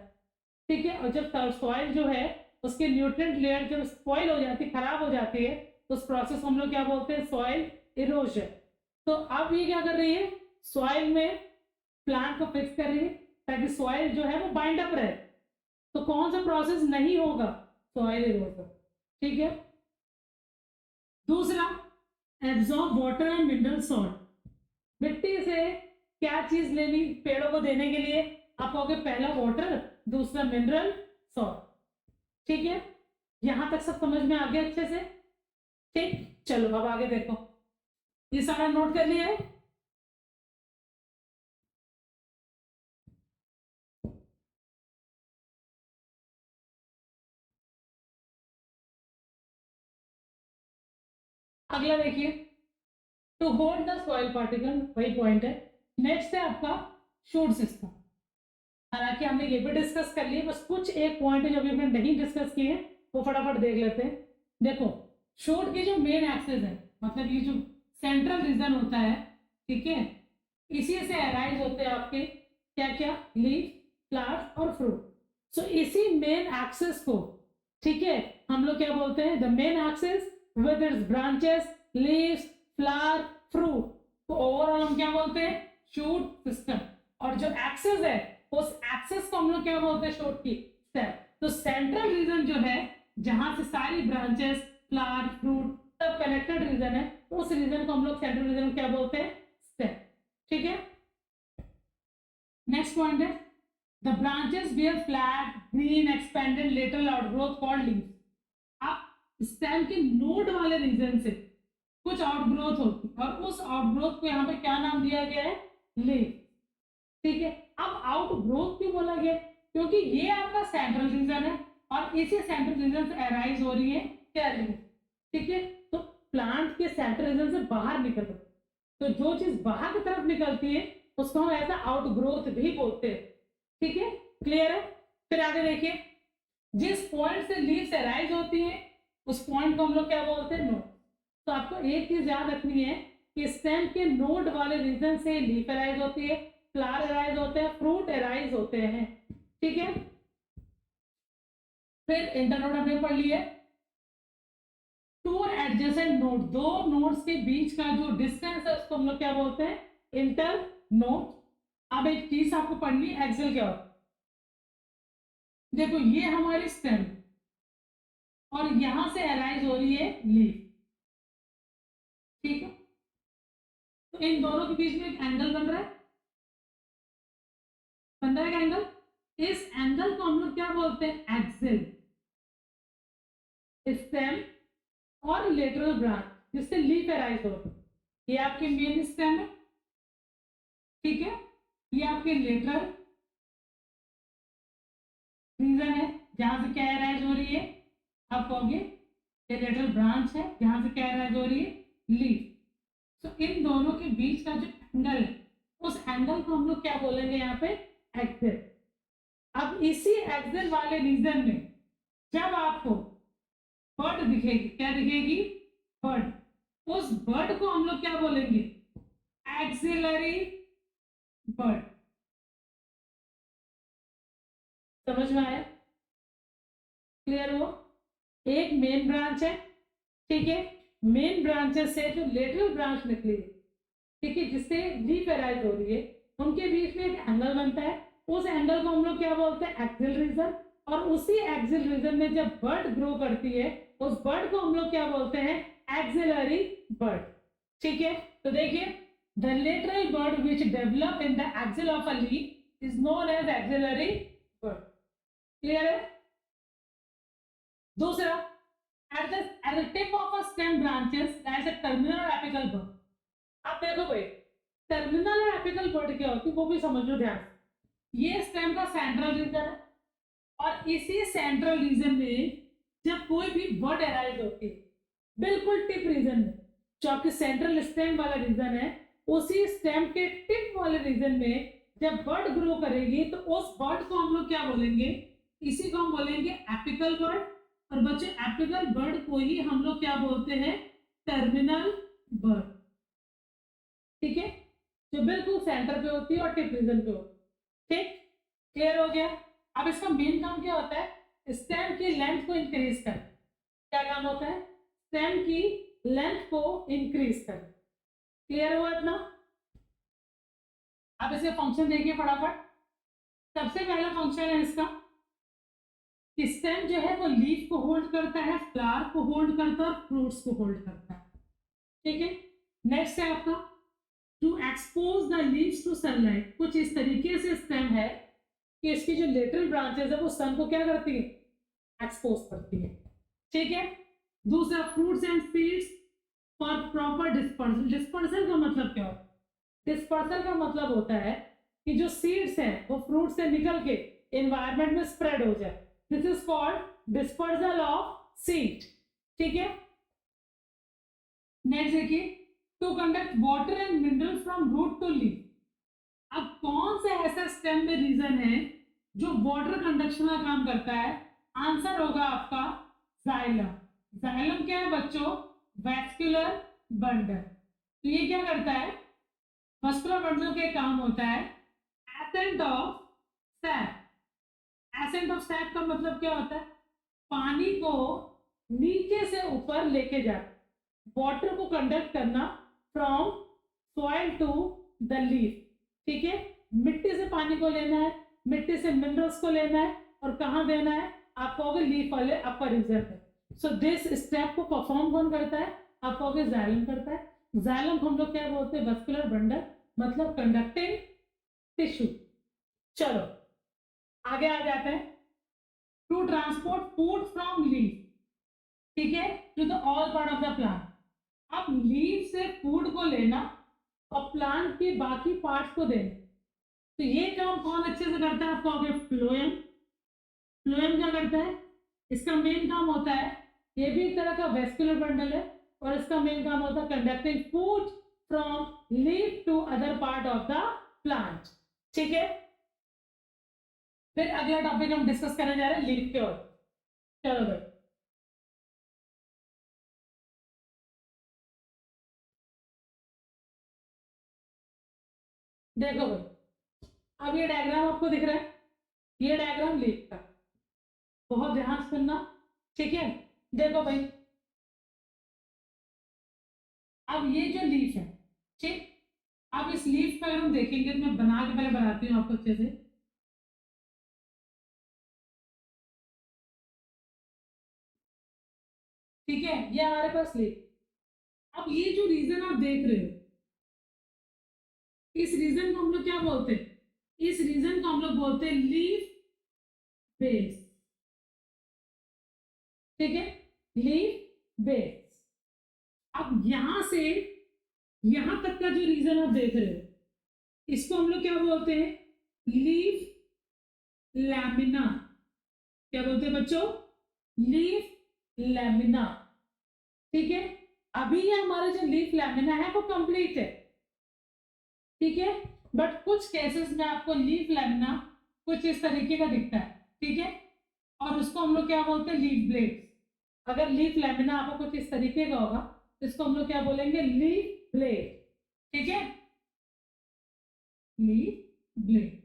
ठीक है। और जब सॉइल जो है उसके न्यूट्रिएंट लेयर जब स्पॉइल हो जाती है, खराब हो जाती है, तो उस प्रोसेस को हम लोग क्या बोलते हैं, सॉइल इरोजन। तो अब ये क्या कर रही है, सॉइल में प्लांट को फिक्स कर रही है ताकि सॉइल जो है वो बाइंड अप रहे। तो कौन सा प्रोसेस नहीं होगा, सॉइल इरोजन, ठीक है। दूसरा, absorb water and mineral salt, मिट्टी से क्या चीज लेनी पेड़ों को देने के लिए, आप कहोगे पहला वाटर, दूसरा मिनरल सॉल्ट, ठीक है। यहां तक सब समझ में आ गया अच्छे से, ठीक। चलो अब आगे देखो, ये सारा नोट कर लिया है। अगला देखिए, to hold the soil particle, वही पॉइंट है। नेक्स्ट है आपका शूट सिस्टम, हालांकि हमने ये भी डिस्कस कर लिया, बस कुछ एक पॉइंट है जो अभी हमने नहीं डिस्कस किए वो फटाफट देख लेते हैं। देखो, शूट की जो मेन एक्सेस है, मतलब ये जो सेंट्रल रीजन होता है, ठीक है, इसी से अराइज होते हैं आपके क्या क्या, लीफ, फ्लावर्स और फ्रूट। सो इसी मेन एक्सेस को, ठीक है, हम लोग क्या बोलते हैं, the main axis with its branches, leaves, flower, fruit, तो ओवरऑल हम क्या बोलते हैं, शूट सिस्टम। और जो एक्सेस है उस एक्सेस को हम लोग क्या बोलते हैं, शूट की स्टेम। तो सेंट्रल रीजन जो है जहां से सारी ब्रांचेस, फ्लावर, फ्रूट सब कनेक्टेड रीजन है, उस रीजन को हम लोग सेंट्रल रीजन क्या बोलते हैं, स्टेम, ठीक है। नेक्स्ट पॉइंट है, the branches bear flat green expanded lateral outgrowth called leaves. आप स्टेम के नोड वाले रीजन से कुछ आउटग्रोथ होती है और उस आउटग्रोथ को यहाँ पे क्या नाम दिया गया है, लीव, ठीक है। अब आउटग्रोथ क्यों बोला गया, क्योंकि ये आपका सेंट्रल रीजन है और इसी सेंट्रल रीजन से अराइज हो रही है क्या, लीव, ठीक है। तो प्लांट के सेंट्रल रीजन से बाहर निकल रहे, तो जो चीज बाहर की तरफ निकलती है उसको हम ऐसा आउटग्रोथ भी बोलते हैं, ठीक है, क्लियर है। फिर आगे देखिए, जिस पॉइंट से लीव्स अराइज होती है उस पॉइंट को हम लोग क्या बोलते हैं, नोड। तो आपको एक चीज याद रखनी है कि स्टेम के नोड वाले रीजन से लीफ अराइज होती है, फ्लावर अराइज होते हैं, फ्रूट अराइज होते हैं, ठीक है। फिर इंटरनोड हमने पढ़ लिया, टू एडजेसेंट नोड, दो नोड्स के बीच का जो डिस्टेंस है उसको हम लोग क्या बोलते हैं, इंटर नोड। अब एक चीज आपको पढ़नी है, एक्सेल क्या होता है। देखो ये हमारी स्टेम और यहां से अराइज हो रही है लीफ, ठीक है। तो इन दोनों के बीच में एक एंगल बन रहा है, बन रहा है एंगल, इस एंगल को हम लोग क्या बोलते हैं, एक्सेल। स्टेम और लेटरल ब्रांच जिससे लीफ अराइज हो, ये आपके मेन स्टेम है, ठीक है। ये आपके लेटरल रीजन है जहां से क्या अराइज हो रही है, आप कहोगे ये लेटरल ब्रांच है, जहां से क्या राइज हो रही है, लीफ। तो इन दोनों के बीच का जो एंगल है, उस एंगल को हम लोग क्या बोलेंगे यहाँ पे, एक्सिल। अब इसी एक्सिल वाले रीजन में जब आपको बर्ड दिखेगी, क्या दिखेगी, बर्ड, उस बर्ड को हम लोग क्या बोलेंगे, एक्सिलरी बर्ड। समझ में आया, क्लियर हो। एक मेन ब्रांच है, ठीक है, मेन ब्रांचेस से जो लेटरल ब्रांच निकली, ठीक है, जिससे लीफ अराइज हो रही है, उनके बीच में एक एंगल बनता है, उस एंगल को हम लोग क्या बोलते हैं, एक्सिल रीजन। और उसी एक्सिल रीजन में जब बर्ड ग्रो करती है, उस बर्ड को हम लोग क्या बोलते हैं, एक्सिलरी बर्ड। ठीक है, तो देखिए, the lateral bud which develop in the axil of a leaf is known as axillary bud. Clear है। दूसरा, at the tip of a stem branches lies a terminal or apical bud। अब देखो भाई, terminal और apical bud क्या होती है वो भी समझ लो ध्यान से। ये स्टेम का सेंट्रल रीजन है, और इसी सेंट्रल रीजन में जब कोई भी बर्ड अराइज होती है, बिल्कुल टिप रीजन में, जो आपके सेंट्रल स्टेम वाला रीजन है, उसी स्टेम के टिप वाले रीजन में जब बर्ड ग्रो करेगी, तो उस बर्ड को हम लोग क्या बोलेंगे, इसी को हम बोलेंगे एपिकल बर्ड। और बच्चे, एपिकल बर्ड को ही हम लोग क्या बोलते हैं, टर्मिनल बर्ड। ठीक है, जो बिल्कुल सेंटर पे होती है और टिप रीजन पे होती है। ठीक, क्लियर हो गया। अब इसका मेन काम क्या होता है, स्टेम की लेंथ को इंक्रीज कर। क्या काम होता है, स्टेम की लेंथ को इंक्रीज कर। क्लियर हुआ इतना। अब इसके फंक्शन देखिए फटाफट। सबसे पहला फंक्शन है इसका, स्टेम जो है वो लीफ को होल्ड करता है, फ्लावर को होल्ड करता है, और फ्रूट्स को होल्ड करता है। ठीक है, नेक्स्ट है आपका to expose the leaves to sunlight. कुछ इस तरीके से स्टेम है कि इसकी जो लेटरल ब्रांचेस है वो सन को क्या करती है, एक्सपोज करती है। ठीक है, दूसरा, fruits and seeds for proper dispersal. Dispersal का मतलब क्या होता है, डिस्पर्सल का मतलब होता है कि जो सीड्स हैं वो फ्रूट से निकल के एनवायरमेंट में स्प्रेड हो जाए। This is called dispersal of seed. ठीक है, नेक्स्ट देखिए, to conduct water and mineral from root to leaf. अब कौन सा ऐसा स्टेम में रीजन है जो वाटर कंडक्शन का काम करता है, आंसर होगा आपका जाइलम। जाइलम क्या है बच्चों, वैस्कुलर बंडल। तो ये क्या करता है, मस्कुलर बंडल के काम होता है ascent of SAP. Ascent of SAP का मतलब क्या होता है, पानी को नीचे से ऊपर लेके जाना, वाटर को कंडक्ट करना from soil to the leaf. ठीक है, मिट्टी से पानी को लेना है, मिट्टी से मिनरल्स को लेना है, और कहाँ देना है, आप कहोगे लीफ वाले अपर रीजन पे। सो दिस स्टेप को परफॉर्म कौन करता है, आप कहोगे जाइलम करता है। जाइलम को हम लोग क्या बोलते हैं, वस्कुलर बंडल, मतलब कंडक्टिंग टिश्यू। चलो आगे आ जाते हैं, to transport food from leaf, ठीक है, to the all part of the plant. अब लीफ से फूड को लेना और प्लांट के बाकी पार्ट्स को देना, तो ये काम कौन अच्छे से करता है, आप कहोगे फ्लोएम। फ्लोएम क्या करता है, इसका मेन काम होता है, ये भी एक तरह का वेस्कुलर बंडल है, और इसका मेन काम होता है conducting food from leaf to other part of the plant. ठीक है, फिर अगला टॉपिक हम डिस्कस करने जा रहे हैं लीफ के और। चलो भाई, देखो भाई, अब ये डायग्राम आपको दिख रहा है, ये डायग्राम लीफ का, बहुत ध्यान से सुनना। ठीक है, देखो भाई, अब ये जो लीफ है, ठीक, अब इस लीफ पर हम देखेंगे, तो मैं बना के पहले बनाती हूँ आपको अच्छे से। ठीक है, ये हमारे पास लीफ। अब ये जो रीजन आप देख रहे हो, इस रीजन को हम लोग क्या बोलते हैं, इस रीजन को हम लोग बोलते हैं लीफ बेस। ठीक है, लीफ बेस। अब यहां से यहां तक का जो रीजन आप देख रहे हो, इसको हम लोग क्या बोलते हैं, लीफ लैमिना। क्या बोलते हैं बच्चों, लीफ लैमिना। ठीक है, अभी ये हमारा जो लीफ लैमिना है वो कंप्लीट है, ठीक है, बट कुछ केसेस में आपको लीफ लैमिना कुछ इस तरीके का दिखता है, ठीक है, और उसको हम लोग क्या बोलते हैं, लीफ ब्लेड। अगर लीफ लैमिना आपको कुछ इस तरीके का होगा तो इसको हम लोग क्या बोलेंगे, लीफ ब्लेड, ठीक है, लीफ ब्लेड,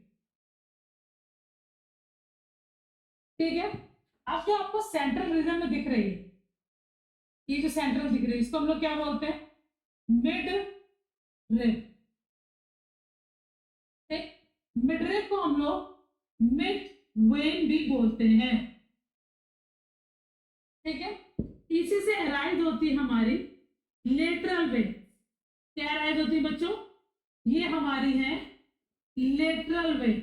ठीक है। अब जो आपको सेंट्रल रीजन में दिख रही है, ये जो सेंट्रल दिख रही है इसको हम लोग क्या बोलते हैं, मिड रिब, ठीक, मिड रिब को हम लोग मिड वेन भी बोलते हैं, ठीक है। इसी से अराइज होती है हमारी लेटरल वेन। क्या अराइज होती है बच्चों, ये हमारी है लेटरल वेन,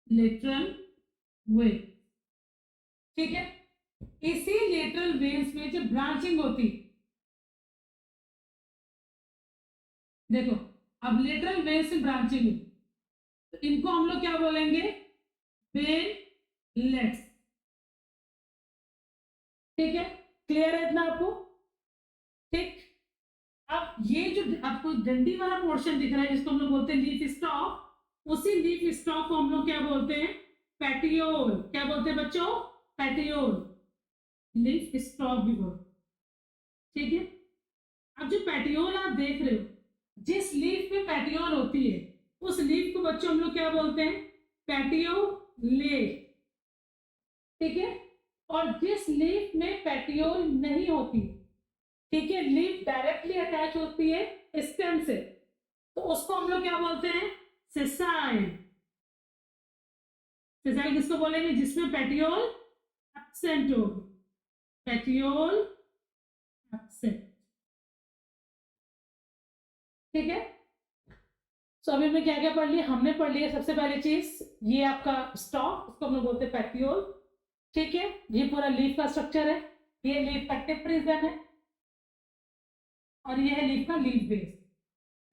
लेटरल वेन, ठीक है। इसी लेटरल वेन्स में जो ब्रांचिंग होती, देखो अब लेटरल वेन से ब्रांचिंग हुई तो इनको हम लोग क्या बोलेंगे, वेनलेट्स, ठीक है, क्लियर है इतना आपको, ठीक। अब ये जो आपको डंडी वाला पोर्शन दिख रहा है जिसको हम लोग बोलते हैं लीफ स्टॉक, उसी लीफ स्टॉक को हम लोग क्या बोलते हैं, पैटियोल। क्या बोलते हैं बच्चों, पैटियोल, लीफ स्टॉक भी बोलते, ठीक है। अब जो पैटियोल आप देख रहे हो, जिस लीफ में पैटियोल होती है उस लीफ को बच्चों हम लोग क्या बोलते हैं, पैटियोलेट, ठीक है। और जिस लीफ में पैटियोल नहीं होती, ठीक है, लीफ डायरेक्टली अटैच होती है स्टेम से, तो उसको हम लोग क्या बोलते हैं, सेसाइल। सेसाइल किसको बोलेंगे, जिसमें पैटियोल एब्सेंट होगी, पैटियोल एब्सेंट, ठीक है। सो अभी में क्या क्या पढ़ लिया, हमने पढ़ लिया सबसे पहली चीज ये आपका स्टॉक, उसको हम लोग बोलते हैं पैटियोल, ठीक है। ये पूरा लीफ का स्ट्रक्चर है, ये लीफ का टिप रीजन है और ये है लीफ का लीफ बेस।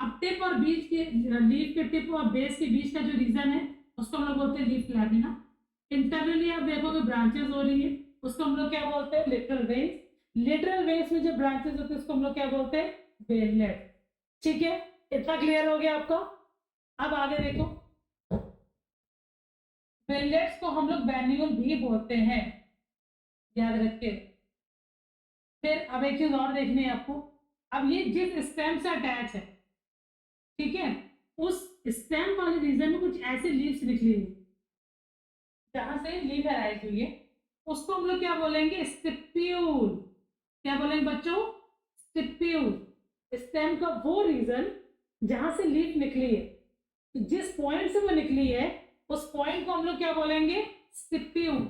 अब टिप और बीच के, लीफ के टिप और बेस के बीच का जो रीजन है उसको हम लोग बोलते हैं लीफ लैमिना। इंटरनली आप देखोगे ब्रांचेस हो रही है, उसको हम लोग क्या बोलते हैं, लेटरल वेन्स। लेटरल वेन्स में जो ब्रांचेस होते हैं उसको हम लोग क्या बोलते हैं, वेनलेट, ठीक है। इतना क्लियर हो गया आपको। अब आगे देखो, वेनलेट्स को हम लोग बैन्यूल भी बोलते हैं, याद रखिए। फिर अब एक चीज और देखनी है आपको, अब ये जिस स्टेम से अटैच है, ठीक है, उस स्टेम वाले रीजन में कुछ ऐसे लीव्स निकली हुई जहां से लीफ अराइज हुई है, उसको हम लोग क्या बोलेंगे, स्टिप्यूल। क्या बोलेंगे बच्चों, स्टिप्यूल। स्टेम का वो रीजन जहां से लीफ निकली है, जिस पॉइंट से वो निकली है उस पॉइंट को हम लोग क्या बोलेंगे, स्टिप्यूल,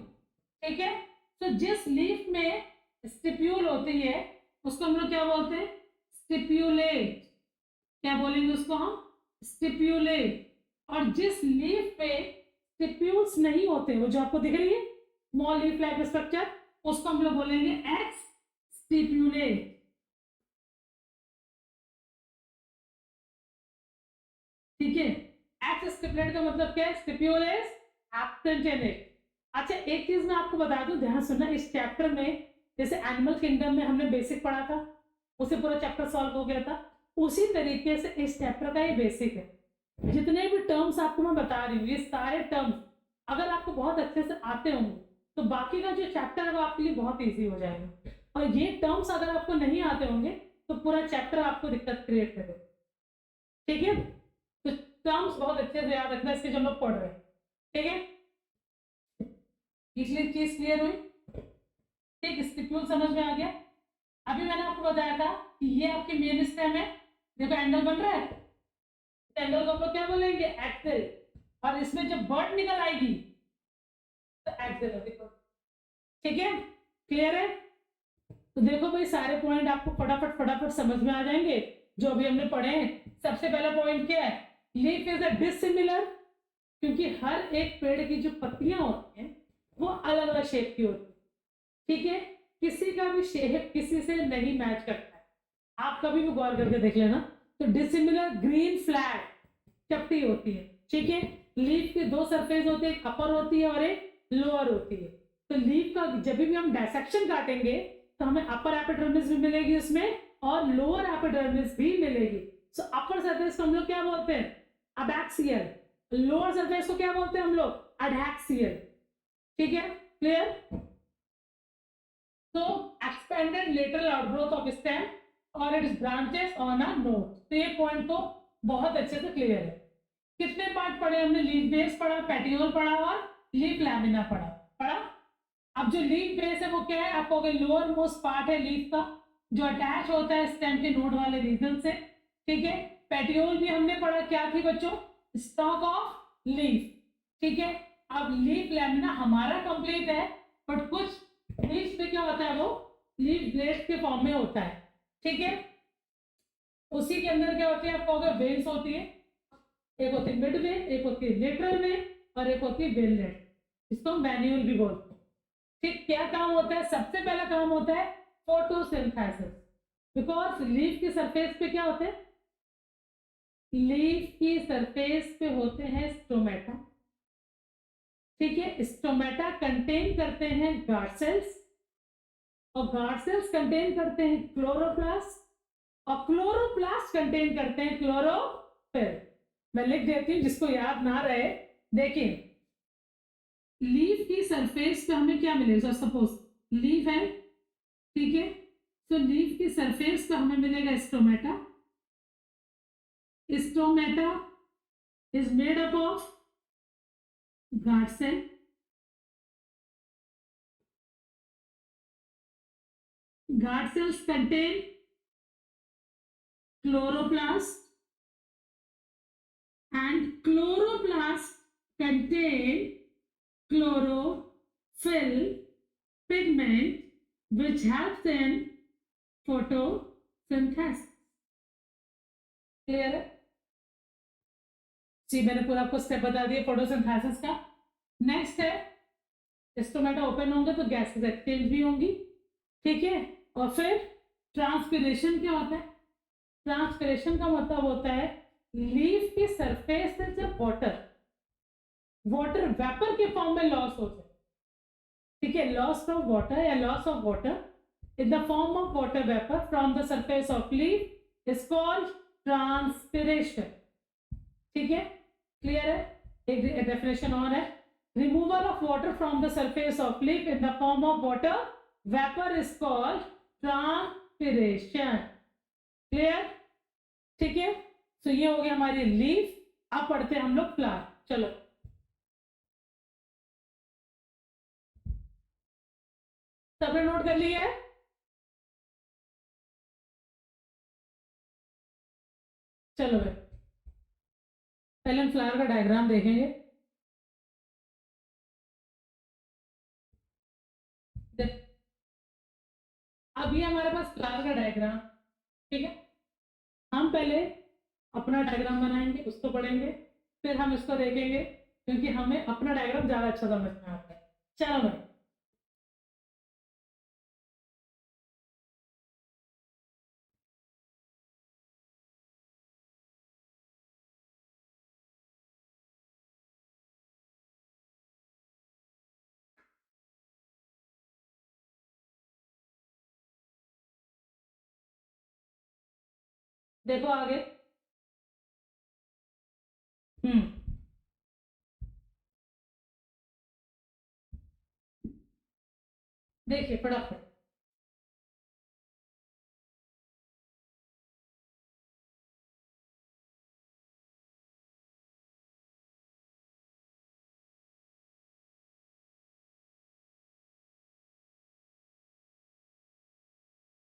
ठीक है। तो जिस लीफ में स्टिप्यूल होती है उसको हम लोग क्या बोलते हैं, स्टिप्यूलेट। क्या बोलेंगे उसको हम, स्टिप्यूलेट। और जिस लीफ पे स्टिप्यूल्स नहीं होते, वो जो आपको दिख रही है स्मॉल लीफ लाइक स्ट्रक्चर, उसको हम लोग बोलेंगे एक्स स्टिप्यूलेट, ठीक है। एक्स स्टिप्यूलेट का मतलब क्या है, stipule is absent in it. अच्छा एक चीज मैं आपको बता दूं, ध्यान सुनना, इस चैप्टर में जैसे एनिमल किंगडम में हमने बेसिक पढ़ा था, उसे पूरा चैप्टर सॉल्व हो गया था, उसी तरीके से इस चैप्टर का ये बेसिक है। जितने भी टर्म्स आपको मैं बता रही हूँ, ये सारे टर्म्स अगर आपको बहुत अच्छे से आते होंगे तो बाकी का जो चैप्टर है वो आपके लिए बहुत इजी हो जाएगा, और ये टर्म्स अगर आपको नहीं आते होंगे तो पूरा चैप्टर आपको दिक्कत क्रिएट करेगा, ठीक है। तो टर्म्स बहुत अच्छे से याद रखना, इसके जो हम लोग पढ़ रहे हैं, ठीक है। इसलिए चीज क्लियर हुई, ठीक, स्टिप्यूल समझ में आ गया। अभी मैंने आपको बताया था कि ये आपकी मेन स्टेम है, देखो एंगल बन रहा है, एंगल को हम लोग क्या बोलेंगे, एक्सिल। और इसमें जब बर्ड निकल आएगी तो एक्सिल, देखो, ठीक है, क्लियर है। तो देखो भाई सारे पॉइंट आपको फटाफट फटाफट समझ में आ जाएंगे जो अभी हमने पढ़े हैं। सबसे पहला पॉइंट क्या है, लीफ इज अ डिसिमिलर, क्योंकि हर एक पेड़ की जो पत्तियां होती हैं वो अलग अलग शेप की होती है, ठीक है। किसी का भी शेप किसी से नहीं मैच करता है, आप कभी भी गौर करके देख लेना। तो डिसिमिलर ग्रीन फ्लैग चपटी होती है, ठीक है। लीफ के दो सरफेस होते हैं, एक अपर होती है और एक लोअर होती है। तो लीफ का जब भी हम डायसेक्शन काटेंगे तो हमें अपर एपिडर्मिस भी मिलेगी उसमें और लोअर एपिडर्मिस भी मिलेगी। सो अपर सरफेस को हम लोग क्या बोलते हैं, अबैक्सियल, लोअर सरफेस को क्या बोलते हैं हम लोग, एडैक्सियल। ठीक है, क्लियर। तो expanded lateral outgrowth of stem और its branches on a node. तो ये पॉइंट तो बहुत अच्छे से क्लियर है। कितने पार्ट पढ़े हमने, लीफ बेस पढ़ा, पेटियोल पढ़ा और लीफ लैमिना पढ़ा। अब जो लीफ बेस है वो क्या है, आपको लोअर मोस्ट पार्ट है लीफ का जो अटैच होता है स्टेम के नोड वाले रीजन से। ठीक है, पेटियोल भी हमने पढ़ा, क्या थी बच्चों, स्टॉक ऑफ लीफ। ठीक है, अब लीफ लैमिना हमारा कंप्लीट है, बट कुछ लीफ में क्या होता है, वो लीफ ब्लेड के फॉर्म में होता है। ठीक है, उसी के अंदर क्या होती है, आपको अगर वेन्स होती है, एक होती है मिड वेन, एक होती है लेटरल वेन और एक होती है वेनलेट, इसको हम वैन्यूल भी बोलते हैं। ठीक, क्या काम होता है, सबसे पहला काम होता है फोटोसिंथेसिस, बिकॉज लीफ की सरफेस पे क्या होते हैं, लीफ की सरफेस पे होते हैं स्टोमेटा। ठीक है, स्टोमेटा कंटेन करते हैं गार्ड सेल्स और गार्ड सेल्स कंटेन करते हैं क्लोरोप्लास्ट और क्लोरोप्लास्ट कंटेन करते हैं क्लोरोफिल। मैं लिख देती हूँ जिसको याद ना रहे। देखिए, लीफ की सरफेस पे हमें क्या मिलेगा, सपोज लीफ है, ठीक है, तो लीफ की सरफेस पे हमें मिलेगा stomata. Stomata is made up of guard cell, guard cells contain chloroplast and chloroplast contain chlorophyll pigment which helps in photosynthesis. Clear है जी, मैंने पूरा आपको स्टेप बता दिया फोटोसिंथेसिस का। नेक्स्ट है, स्टोमेटा ओपन होंगे तो गैसेस एक्सचेंज भी होंगी। ठीक है, और फिर ट्रांसपिरेशन क्या होता है, ट्रांसपिरेशन का मतलब होता है लीफ की सरफेस से जब वाटर वेपर के फॉर्म में लॉस हो जाए। ठीक है, लॉस ऑफ वाटर या loss of water in the form of water vapor from the surface of leaf is called transpiration. ठीक है, क्लियर है। एक डेफिनेशन और है, removal of water from the surface of leaf in the form of water vapour is called transpiration. Clear, ठीक है। तो ये हो गया हमारी लीफ। अब पढ़ते हैं हम लोग फ्लावर। चलो, सबने नोट कर लिया है? चलो भाई, पहले हम फ्लावर का डायग्राम देखेंगे। अब ये हमारे पास फ्लावर का डायग्राम, ठीक है। हम पहले अपना डायग्राम बनाएंगे, उसको पढ़ेंगे, फिर हम इसको देखेंगे, क्योंकि हमें अपना डायग्राम ज्यादा अच्छा समझ में आता है। चलो भाई, देखो आगे। देखिए फटाफट,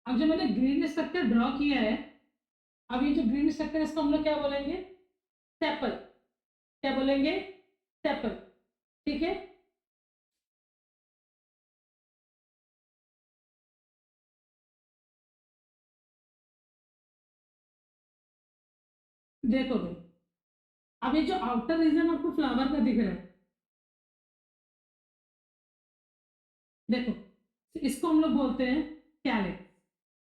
अब जो मैंने ग्रीन स्ट्रक्चर ड्रॉ किया है, अब ये जो ग्रीन स्ट्रक्चर इसको हम लोग क्या बोलेंगे, सेपल। क्या बोलेंगे, सेपल। ठीक है, देखो भाई, अब ये जो आउटर रीजन आपको फ्लावर का दिख रहा है, देखो, इसको हम लोग बोलते हैं कैलिक्स।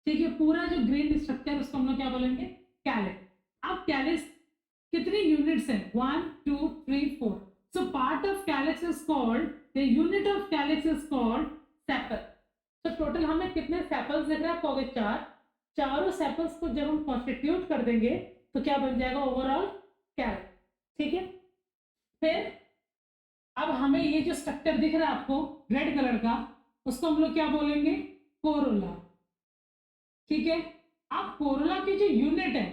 ठीक है, पूरा जो ग्रीन स्ट्रक्चर उसको हम लोग क्या बोलेंगे, कैलिक्स। अब कैलिक्स कितनी यूनिट्स हैं, 1 2 3 4। So part of calyx is called, the unit of calyx is called sepal. तो टोटल हमें कितने सेपल्स दिख रहे हैं? कहोगे 4। चारों सेपल्स को जब हम कॉन्स्टिट्यूट कर देंगे तो क्या बन जाएगा? ओवरऑल कैरेट। ठीक है, फिर अब हमें ये जो स्ट्रक्चर दिख रहा है आपको रेड कलर का, उसको हम लोग क्या बोलेंगे? कोरोला। ठीक है, अब कोरोला की जो यूनिट है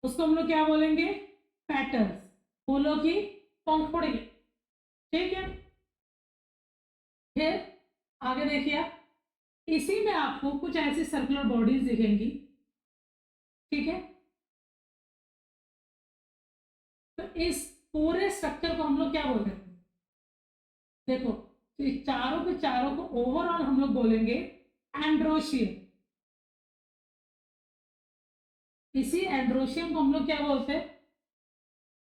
उसको हम लोग क्या बोलेंगे? पेटल्स, फूलों की पंखुड़ी। ठीक है, फिर आगे देखिए आप, इसी में आपको कुछ ऐसी सर्कुलर बॉडीज दिखेंगी। ठीक है, तो इस पूरे स्ट्रक्चर को हम लोग क्या बोलते हैं? देखो, तो इस चारों के चारों को ओवरऑल हम लोग बोलेंगे एंड्रोशियम। इसी एंड्रोशियम को हम लोग क्या बोलते हैं?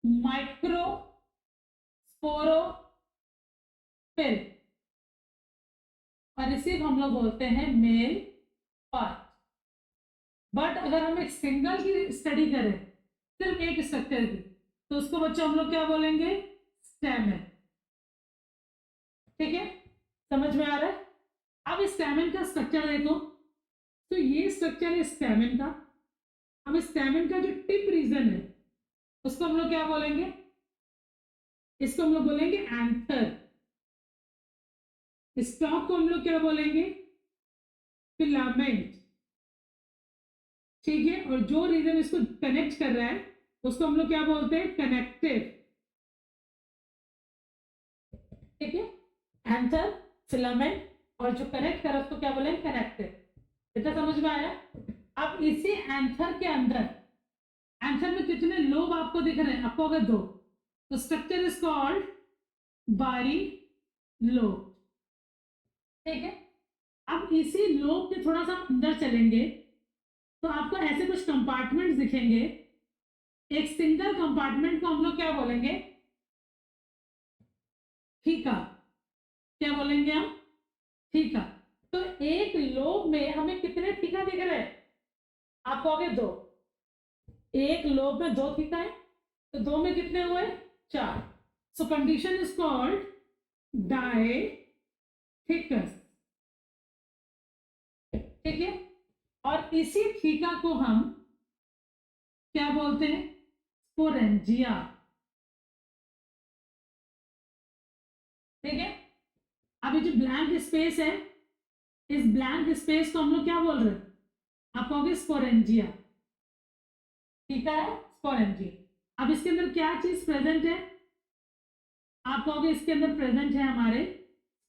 माइक्रोस्पोरोफिल। और इसी को हम लोग बोलते हैं मेल पार्ट। बट अगर हम एक सिंगल की स्टडी करें, सिर्फ एक स्ट्रक्चर की, तो उसको बच्चों हम लोग क्या बोलेंगे? स्टैमेन। ठीक है, समझ में आ रहा है? अब इस स्टैमेन का स्ट्रक्चर देखो, तो ये स्ट्रक्चर है स्टैमेन का। अब स्टैमेन का जो टिप रीजन है उसको हम लोग क्या बोलेंगे? इसको हम लोग बोलेंगे एंथर। स्टॉक को हम लोग क्या बोलेंगे? फिलामेंट। ठीक है, और जो रीजन इसको कनेक्ट कर रहा है उसको हम लोग क्या बोलते हैं? कनेक्टिव। ठीक है, एंथर, फिलामेंट, और जो कनेक्ट कर रहा है उसको क्या बोलेंगे? कनेक्टिव। इतना समझ में आया? अब इसी एंथर के अंदर, एंथर में कितने लोब आपको दिख रहे हैं? आपको अगर 2, तो स्ट्रक्चर इज कॉल्ड बारी लोब। ठीक है, अब इसी लोब के थोड़ा सा अंदर चलेंगे तो आपको ऐसे कुछ कंपार्टमेंट्स दिखेंगे। एक सिंगल कंपार्टमेंट को हम लोग क्या बोलेंगे? ठीका। क्या बोलेंगे हम? ठीका। तो एक लोब में हमें कितने ठीका दिख रहे हैं? आपको आगे 2, एक लोब में 2 ठीका है, तो 2 में कितने हुए? 4। सो कंडीशन इज कॉल्ड डायथिकस। ठीक है, और इसी ठीका को हम क्या बोलते हैं? स्पोरेंजिया। ठीक है, अभी जो ब्लैंक स्पेस है, इस ब्लैंक स्पेस को हम लोग क्या बोल रहे हैं? आप कहोगे स्पोरेंजिया। ठीक है, स्पोरेंजिया। अब इसके अंदर क्या चीज प्रेजेंट है? आप कहोगे इसके अंदर प्रेजेंट है हमारे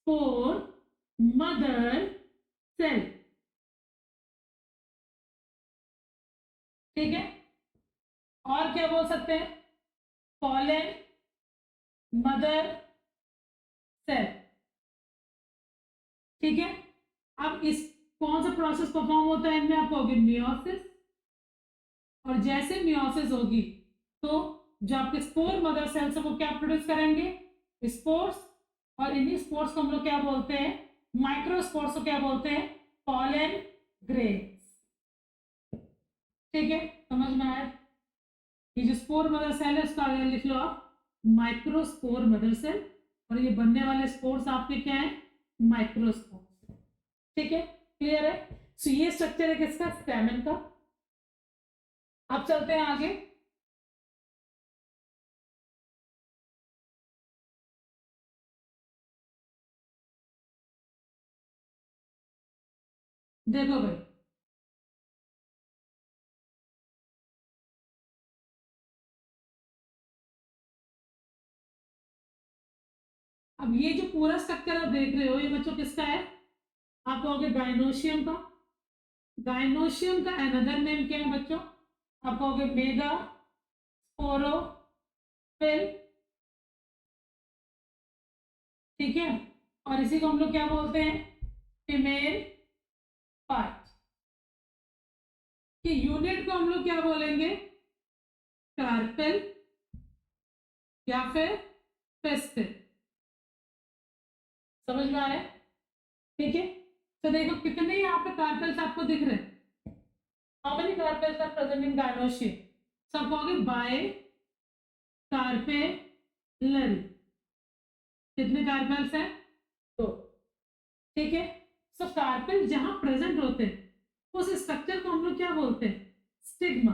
स्पोर मदर सेल। ठीक है, और क्या बोल सकते हैं? Pollen mother cell. ठीक है, अब इस कौन सा प्रोसेस परफॉर्म होता है इनमें? आप कहोगे मियोसिस। और जैसे मियोसिस होगी तो जो आपके स्पोर मदर सेल्स है वो क्या प्रोड्यूस करेंगे? स्पोर्स। और इन्हीं स्पोर्स को हम लोग क्या बोलते हैं? माइक्रोस्पोर्स को क्या बोलते हैं? Pollen grains. ठीक है, समझ में आया? ये जो स्पोर मदर सेल है उसका आगे लिख लो आप माइक्रोस्पोर मदर सेल, और ये बनने वाले स्पोर्स आपके क्या है? माइक्रोस्पोर्स। ठीक है, क्लियर है? सो ये स्ट्रक्चर है किसका? स्टैमेन का। अब चलते हैं आगे। देखो भाई, अब ये जो पूरा स्ट्रक्चर आप देख रहे हो ये बच्चों किसका है? आप कहोगे गाइनोशियम का। गाइनोशियम का अनदर नेम क्या है बच्चों? आप कहोगे मेगा स्पोरोफिल। ठीक है, और इसी को हम लोग क्या बोलते हैं? Female part. कि यूनिट को हम लोग क्या बोलेंगे? कार्पेल या फिर पेस्टिल। समझ में आ रहा है? ठीक है, तो देखो कितने यहाँ पे कार्पेल्स आपको दिख रहे हैं? How many carpels are present in gynoecium? सब कहोगे बाय कार्पेलरी। कितने कार्पेल्स हैं? 2। ठीक है, सो कार्पेल जहां प्रेजेंट होते हैं उस स्ट्रक्चर को हम लोग क्या बोलते हैं? स्टिग्मा।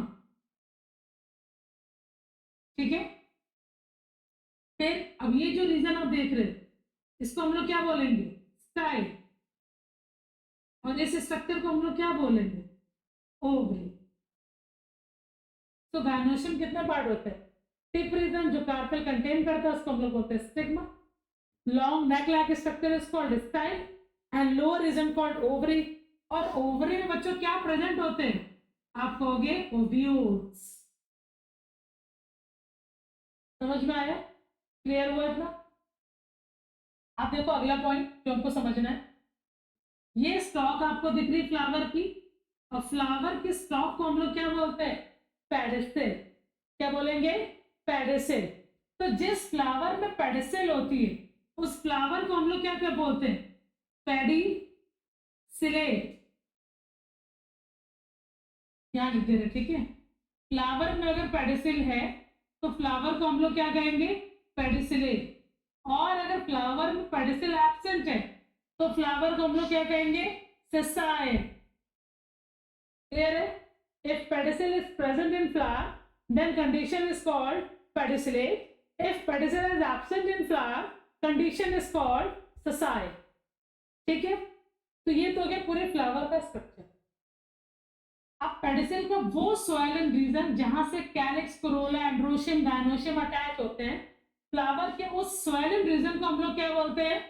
ठीक है, फिर अब ये जो रीजन आप देख रहे हैं इसको हम लोग क्या बोलेंगे? स्टाइल। और इस स्ट्रक्चर को हम लोग क्या बोलेंगे? ओवरी। तो गायनोशियम कितने पार्ट होते हैं? टिप रीजन जो कार्पेल कंटेन करता है उसको हम लोग बोलते हैं stigma. Long neck like structure is called style and lower reason called ovary. और ओवरी में बच्चों क्या प्रेजेंट होते हैं? आप कहोगे ओव्यूल्स। समझ में आया? क्लियर हुआ इतना? आप देखो अगला पॉइंट जो हमको समझना है, ये स्टॉक आपको दिख रही फ्लावर की, और फ्लावर की स्टॉक को हम लोग क्या बोलते हैं? पेडिस्टल। क्या बोलेंगे? पेडिस्टल। तो जिस फ्लावर में पेडिस्टल होती है उस फ्लावर को हम लोग क्या क्या बोलते हैं? पेडिसिलेट। यहाँ लिख दे रहे, ठीक है। फ्लावर में अगर पेडिसिल है तो फ्लावर को हम लोग क्या कहेंगे? पेडिसिलेट। और अगर फ्लावर में पेडिसिल एब्सेंट है तो फ्लावर को हम लोग क्या कहेंगे? सेसाई। क्लियर है? If pedicel is present in flower then condition is called pedicellate. If pedicel is absent in flower, condition is called sessile. ठीक है, तो ये तो हो गया पूरे फ्लावर का स्ट्रक्चर। अब पेडिसिल का वो सॉइल एंड रीजन जहां से calyx, Corolla, androecium, gynoecium attach होते हैं, फ्लावर के उस सॉइल एंड रीजन को हम लोग क्या बोलते हैं?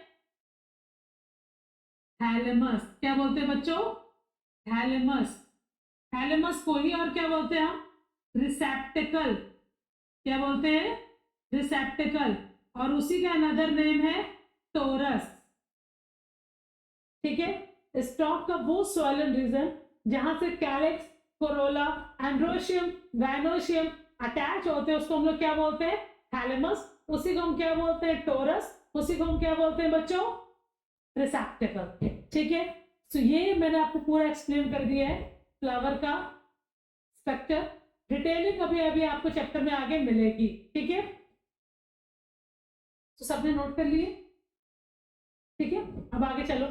थैलेमस। क्या बोलते हैं बच्चों? थैलेमस। थैलेमस को ही और क्या बोलते हैं हम? रिसेप्टिकल। क्या बोलते हैं? रिसेप्टिकल। और उसी का अनदर नेम है टोरस। ठीक है, स्टॉक का वो सॉइल एंड रीजन जहां से calyx, Corolla, androecium, gynoecium attach होते हैं उसको हम लोग क्या बोलते हैं? थैलेमस। उसी को हम क्या बोलते हैं? टोरस। उसी को हम क्या बोलते हैं बच्चों? रिसेप्टिकल। ठीक है, तो ये मैंने आपको पूरा एक्सप्लेन कर दिया है फ्लावर का स्ट्रक्चर। डिटेलिंग अभी अभी आपको चैप्टर में आगे मिलेगी। ठीक है, तो सबने नोट कर लिए? ठीक है, अब आगे चलो।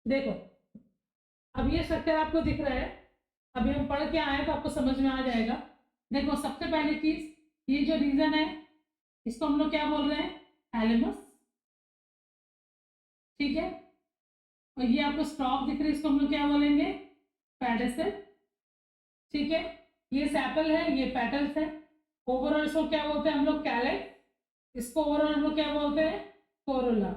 देखो, अब ये स्ट्रक्चर आपको दिख रहा है, अभी हम पढ़ के आए तो आपको समझ में आ जाएगा। देखो, सबसे पहली चीज ये जो रीजन है इसको हम लोग क्या बोल रहे हैं? थैलेमस। ठीक है, और ये आपको स्टॉक दिख रही है इसको हम लोग क्या बोलेंगे? पेडिसिल। ठीक है, ये सेपल है, ये पेटल्स है। ओवरऑल इसको क्या बोलते हैं हम लोग? कैलिक्स। इसको ओवरऑल हम लोग क्या बोलते हैं? कोरोला।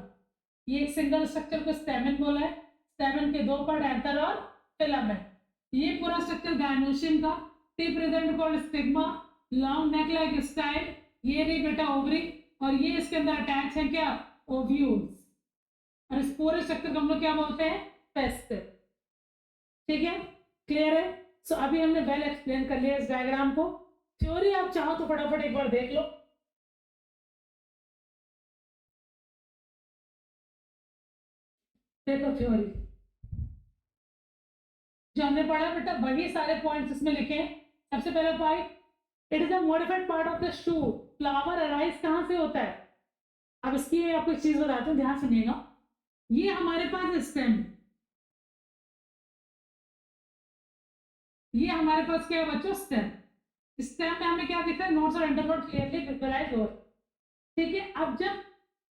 ये एक सिंगल स्ट्रक्चर को स्टेमन बोला है। स्टेमन के दो पार्ट, एंथर और फिलामेंट। ये पूरा स्ट्रक्चर गायनोशियम का। Tip present called stigma. Long neck like style. ये रही बेटा ओवरी, और ये इसके अंदर अटैच है क्या? ओव्यूल्स। और इस पूरे स्ट्रक्चर को हम लोग क्या बोलते हैं? पेस्टिल। ठीक है, क्लियर है? सो अभी हमने वेल एक्सप्लेन कर लिया इस डायग्राम को। थ्योरी आप चाहो तो फटाफट एक बार देख लो। देखो थ्योरी जो हमने पढ़ा बेटा वही सारे पॉइंट्स इसमें लिखे हैं। सबसे पहला point, it is a modified part of the shoot. Flower arise कहां से होता है? अब इसकी आपको एक चीज बताते हैं, ध्यान सुनिएगा। ये हमारे पास स्टेम, ये हमारे पास क्या है बच्चों? स्टेम। स्टेम में हमें क्या दिख रहा है? नोट्स और इंटरनोट क्लियरली विजुअलाइज हो। ठीक है, अब जब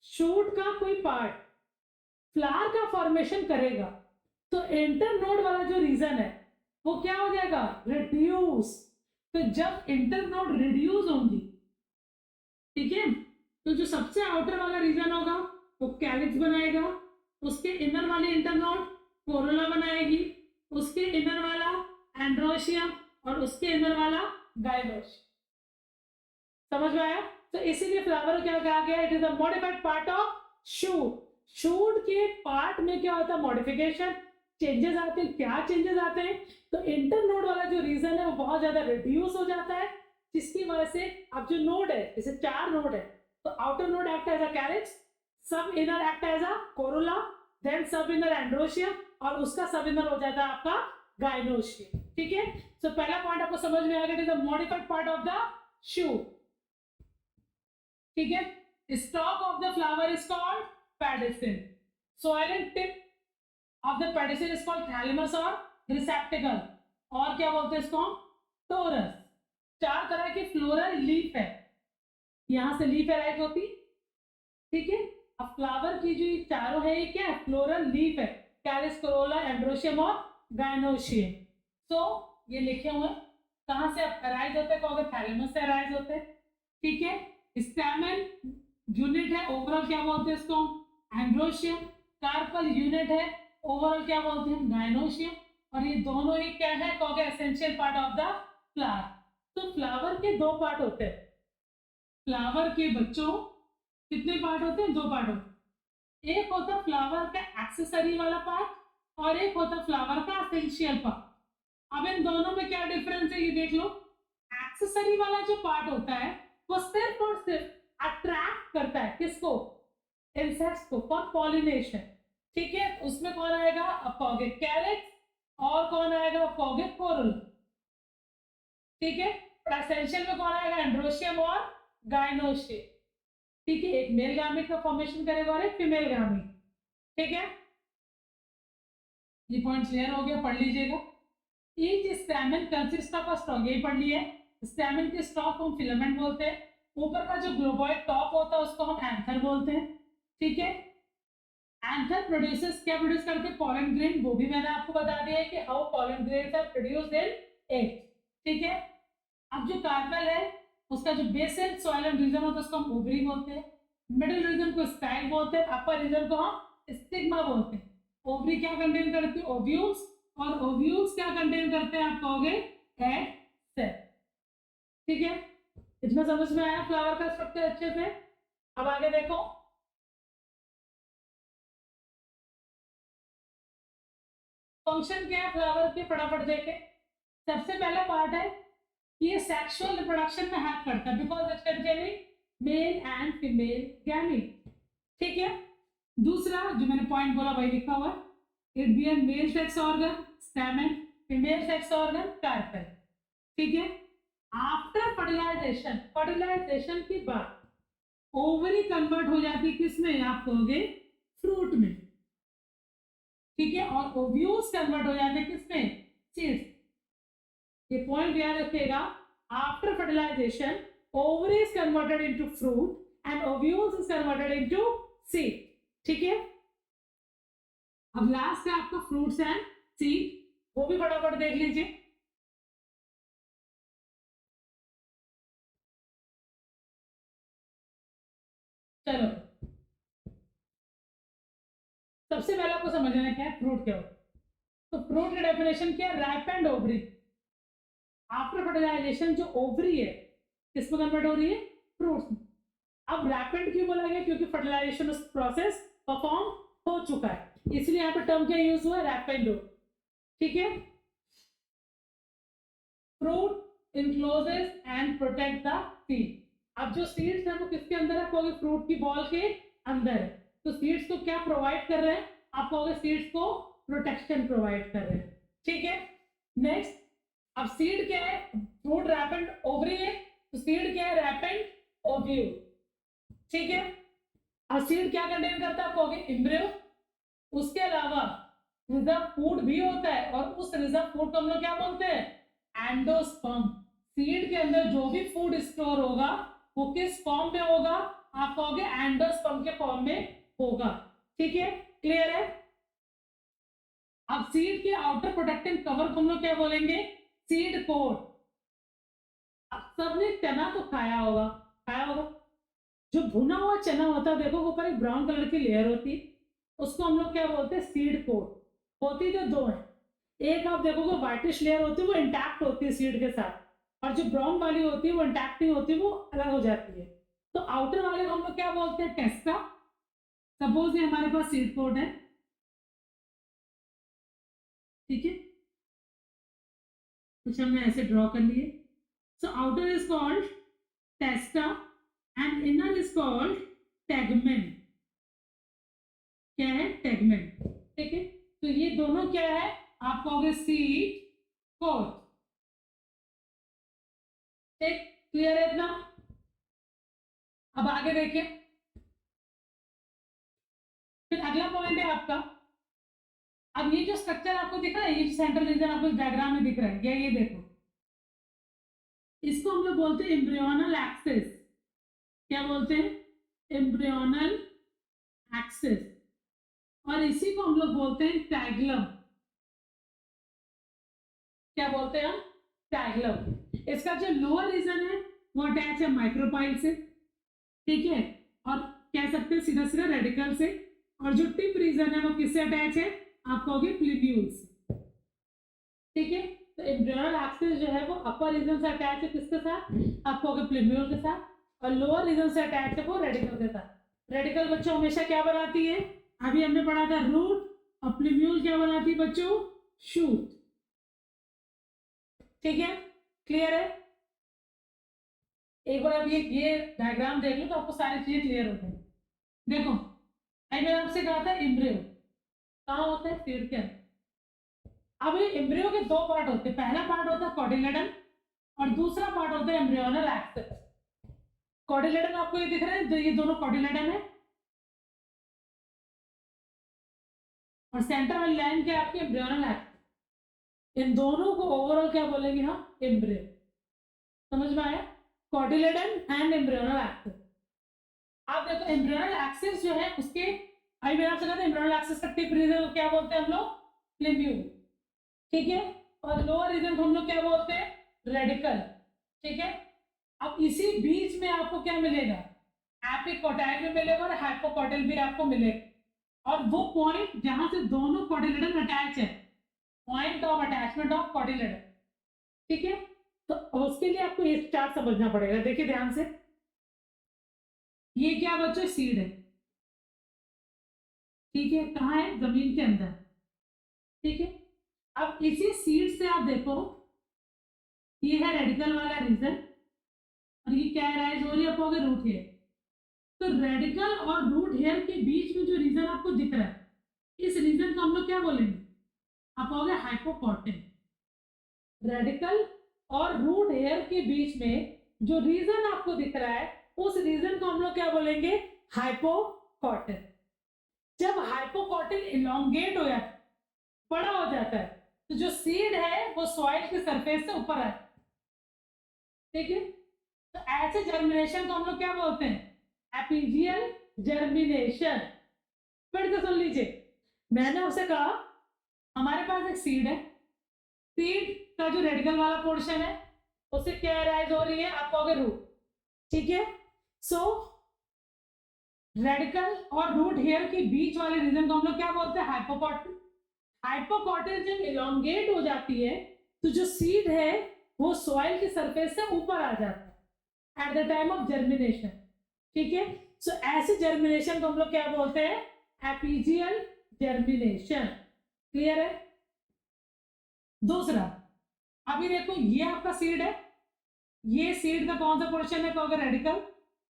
शूट का कोई पार्ट फ्लावर का फॉर्मेशन करेगा तो इंटरनोड वाला जो रीजन है वो क्या हो जाएगा? रिड्यूस। तो जब इंटरनोड रिड्यूस होंगी, ठीक है, तो जो सबसे आउटर वाला रीजन होगा वो कैलिक्स बनाएगा, उसके इनर वाली इंटरनोड कोरोला बनाएगी, उसके इनर वाला एंड्रोशियम, और उसके इनर वाला गाइनोशियम। समझ में आया? तो इसीलिए फ्लावर क्या कहा गया? It is a modified part of shoot. Shoot के पार्ट में क्या होता है? मॉडिफिकेशन, चेंजेस आते हैं। क्या चेंजेस आते हैं? तो इंटरनोड वाला जो रीजन है वो बहुत ज्यादा रिड्यूस हो जाता है, जिसकी वजह से अब जो नोड है, जैसे 4 नोड है, तो outer node act as a calyx, sub inner act as a corolla, then sub inner androecium, और उसका सब इनर हो जाता है आपका गाइनोशियम। ठीक है, सो पहला पॉइंट आपको समझ में आ गया, it is a modified part of the shoot. ठीक है, stalk of the flower is called pedicel. Soil tip of the pedicel is called thalamus or receptacle, और क्या बोलते हैं इसको, टोरस। चार तरह की फ्लोरल लीफ है, यहां से लीफ एराइज होती। ठीक है, अब फ्लावर की जो चारों है ये क्या है, फ्लोरल लीफ है, कैलिस, कोरोला, एंड्रोशियम और गाइनोशियम। सो ये लिखे हुए कहां से अब अराइज होते हैं, कहोगे थैलेमस से अराइज होते हैं। ठीक है, स्टैमेन यूनिट है, ओवरऑल क्या बोलते हैं इसको, एंड्रोशियम। कार्पल यूनिट है, ओवरऑल क्या बोलते हैं, गाइनोशियम। और ये दोनों ही क्या है, कहोगे essential part of the flower. तो फ्लावर के दो पार्ट होते हैं, फ्लावर के बच्चों कितने पार्ट होते हैं, दो पार्ट होते हैं। एक होता फ्लावर का एक्सेसरी वाला पार्ट और एक होता फ्लावर का एसेंशियल पार्ट। अब इन दोनों में क्या डिफरेंस है ये देख लो। एक्सेसरी वाला जो पार्ट होता है वो सिर्फ और सिर्फ अट्रैक्ट करता है किसको, इंसेक्ट्स को, फॉर पॉलिनेशन। ठीक है, उसमें कौन आएगा, आप कहोगे कैलिक्स, और कौन आएगा, आप कहोगे कोरल। ठीक है, एसेंशियल में कौन आएगा, एंड्रोशियम और गाइनोशियम। ठीक है, एक मेल गामीट का फॉर्मेशन करेगा और एक फीमेल गामीट। ठीक है, ये पॉइंट क्लियर हो गया, पढ़ लीजिएगा। Each stamen consist of a stock, ये पढ़ लिए। स्टैमेन के स्टॉक को हम फिलामेंट बोलते हैं। ऊपर का जो ग्लोबॉइड टॉप होता है उसको हम एंथर बोलते हैं। ठीक है, एंथर प्रोड्यूसेस क्या प्रोड्यूस करते हैं, पॉलन ग्रेन। वो भी मैंने आपको बता दिया है कि how pollen grains are produced in egg. ठीक है, अब जो कार्पेल है उसका जो बेसल सॉइलम रीजन होता है उसको हम ओवरी बोलते हैं। मिडिल रीजन को स्टाइल बोलते हैं, अपर रीजन को हम स्टिग्मा बोलते हैं। ओवरी क्या कंटेन करती है, ओव्यूल्स, और ओव्यूल्स क्या कंटेन करते हैं, आप कहोगे एग सेल। ठीक है, इतना समझ में आया फ्लावर का स्ट्रक्चर अच्छे से। अब आगे देखो, फंक्शन क्या है फ्लावर के, फटाफट देखे। सबसे पहला पार्ट है ये सेक्सुअल रिप्रोडक्शन में हेल्प करता है, because it containing male and female gamete. ठीक है, दूसरा जो मैंने पॉइंट बोला वही लिखा हुआ, it be A male sex organ stamen, female sex organ carpel. ठीक है, आफ्टर फर्टिलाइजेशन, फर्टिलाइजेशन के बाद ओवरी कन्वर्ट हो जाती है किसमें, आप कहोगे फ्रूट में। ठीक है, और ओव्यूल्स कन्वर्ट हो जाते हैं किसमें, सीड्स। ये पॉइंट याद रखिएगा, after fertilization ovary is converted into fruit and ovules is converted into seed. ठीक है, अब लास्ट है आपका फ्रूट्स एंड सीड, वो भी फटाफट देख लीजिए। चलो, सबसे पहले आपको समझना क्या है फ्रूट क्या होता है। तो फ्रूट की डेफिनेशन क्या है, रैपेंड ओवरी। आफ्टर फर्टिलाइजेशन जो ओवरी है किसमें कन्वर्ट हो रही है, फ्रूट्स में। अब रैपेंड क्यों बोला गया, क्योंकि फर्टिलाइजेशन प्रोसेस परफॉर्म हो चुका है, इसलिए यहाँ पे टर्म क्या यूज हुआ, रैपेंड हो। ठीक है, fruit encloses and protect the seed. अब जो सीड्स है वो किसके अंदर है, कहोगे फ्रूट की बॉल के अंदर है। तो सीड्स को क्या प्रोवाइड कर रहे हैं, आप कहोगे सीड्स को प्रोटेक्शन प्रोवाइड कर रहे हैं। ठीक है, नेक्स्ट, अब सीड क्या है, फ्रूट रैपेंड ओवरी है, तो सीड क्या है, रैपेंड ओव्यूल। ठीक है, अब सीड क्या कंटेन करता है, आप कहोगे एम्ब्रियो। उसके अलावा रिजर्व फूड भी होता है, और उस रिजर्व फूड को हम लोग क्या बोलते हैं, एंडोस्पर्म। सीड के अंदर जो भी फूड स्टोर होगा वो किस फॉर्म में होगा, आप कहोगे एंडोस्पर्म के फॉर्म में होगा। ठीक है, क्लियर है। अब सीड के आउटर प्रोटेक्टिव कवर को हम लोग क्या बोलेंगे, सीड कोट। अब सबने चना तो खाया होगा, खाया होगा, जो भुना हुआ चना होता है देखो, ऊपर एक ब्राउन कलर की लेयर होती है, उसको हम लोग क्या बोलते हैं, सीड कोट। होती तो दो है, एक आप देखोगे व्हाइटिश लेयर होती है वो इंटैक्ट होती है सीड के साथ, और जो ब्राउन वाली होती है वो इंटैक्ट नहीं होती, वो अलग हो जाती है। तो आउटर वाले को हम लोग क्या बोलते हैं, टेस्टा। सपोज ये हमारे पास सीड कोट है। ठीक है, कुछ हमने ऐसे ड्रॉ कर लिए। So outer is called टेस्टा and inner is called tegmen. क्या है, टेगमेन। ठीक है, तो ये दोनों क्या है, आप कहोगे सीट फोर्थ। ठीक, क्लियर है इतना? अब आगे देखिए, फिर अगला पॉइंट है आपका, अब ये जो स्ट्रक्चर आपको दिख रहा है, ये सेंट्रल रीजन आपको डायग्राम में दिख रहा है, ये देखो, इसको हम लोग बोलते हैं एम्ब्रियोनल एक्सिस। क्या बोलते हैं? Embryonal axis. और इसी को हम लोग बोलते हैं टैगलम। क्या बोलते हैं हम? टैगलम। इसका जो लोअर रीजन है वो अटैच है माइक्रोपाइल से, ठीक है, और कह सकते हैं सीधा सीधा रेडिकल से। और जो टिप रीजन है वो किससे अटैच है? आप कहोगे प्लीब्यूल से, ठीक है। तो एम्ब्रियोनल एक्सिस जो है वो अपर रीजन से अटैच है किसके साथ? आप कहोगे प्लीब्यूल के साथ। और लोअर रीजन से अटैच है वो रेडिकल के साथ। रेडिकल बच्चों हमेशा क्या बनाती है? अभी हमने पढ़ा था रूट, और प्लीब्यूल क्या बनाती है बच्चों? शूट। ठीक है, क्लियर है? एक बार आप ये डायग्राम देख लो तो आपको सारी चीजें क्लियर हो जाएंगी। देखो, मैंने आपसे कहा था एम्ब्रियो कहाँ होता है? सीड के अंदर। अब ये एम्ब्रियो के दो पार्ट होते हैं, पहला पार्ट होता है कॉटिलेडन और दूसरा पार्ट होता है एम्ब्रियोनल एक्सिस। कॉटिलेडन आपको ये दिख रहा है, तो ये दोनों कॉटिलेडन है, और सेंटर वाली लाइन क्या है आपकी? Embryonal axis. इन दोनों को ओवरऑल क्या बोलेंगे हम? एम्ब्रियो। समझ में आया? Cotyledon and embryonal axis. आप देखो एम्ब्रियोनल एक्सिस जो है उसके, अभी मैंने आपसे कहा था एम्ब्रियोनल एक्सिस का टिप रीजन क्या बोलते हैं हम लोग? प्लीब्यूल, ठीक है। और लोअर रीजन को हम लोग क्या बोलते हैं? रेडिकल, ठीक है। अब इसी बीच में आपको क्या मिलेगा? एपिकोटाइल भी मिलेगा और हाइपोकोटाइल भी आपको मिलेगा। और वो पॉइंट जहां से दोनों कोटिलेडन अटैच है, point of attachment of cotyledon, ठीक है। तो उसके लिए आपको ये चार्ट समझना पड़ेगा। देखिए ध्यान से, ये क्या बच्चों? सीड है, ठीक है। कहाँ है? जमीन के अंदर, ठीक है। अब इसी सीड से आप देखो, ये है रेडिकल वाला रीजन, और ये क्या राइज हो रही है? आपको रूट हेयर। तो रेडिकल और रूट हेयर के बीच में जो रीजन आपको दिख रहा है, इस रीजन को हम लोग क्या बोलेंगे? आप कहोगे हाइपोकॉटिल। रेडिकल और रूट हेयर के बीच में जो रीजन आपको दिख रहा है, उस रीजन को हम लोग क्या बोलेंगे? हाइपोकॉटिल। जब हाइपोकॉटिल इलोंगेट हो जाता है, बड़ा हो जाता है, तो जो सीड है वो सॉइल के सरफेस से ऊपर है, ठीक है। तो ऐसे जर्मिनेशन को हम लोग क्या बोलते हैं? एपिजियल जर्मिनेशन। फिर से सुन लीजिए, मैंने आपसे कहा हमारे पास एक सीड है, सीड का जो रेडिकल वाला पोर्शन है उससे क्या राइज हो रही है? आप कहोगे रूट, ठीक है। सो रेडिकल और रूट हेयर के बीच वाले रीजन को हम लोग क्या बोलते हैं? हाइपोकॉटिल। हाइपोकॉटिल जब इलोंगेट हो जाती है तो जो सीड है वो सॉइल की सरफेस से ऊपर आ जाता है at the time of germination, ठीक है। सो ऐसे जर्मिनेशन को हम लोग क्या बोलते हैं? एपिजियल जर्मिनेशन। क्लियर है? दूसरा, अभी देखो ये आपका सीड है, ये सीड का कौन सा पोर्शन है? कहोगे रेडिकल,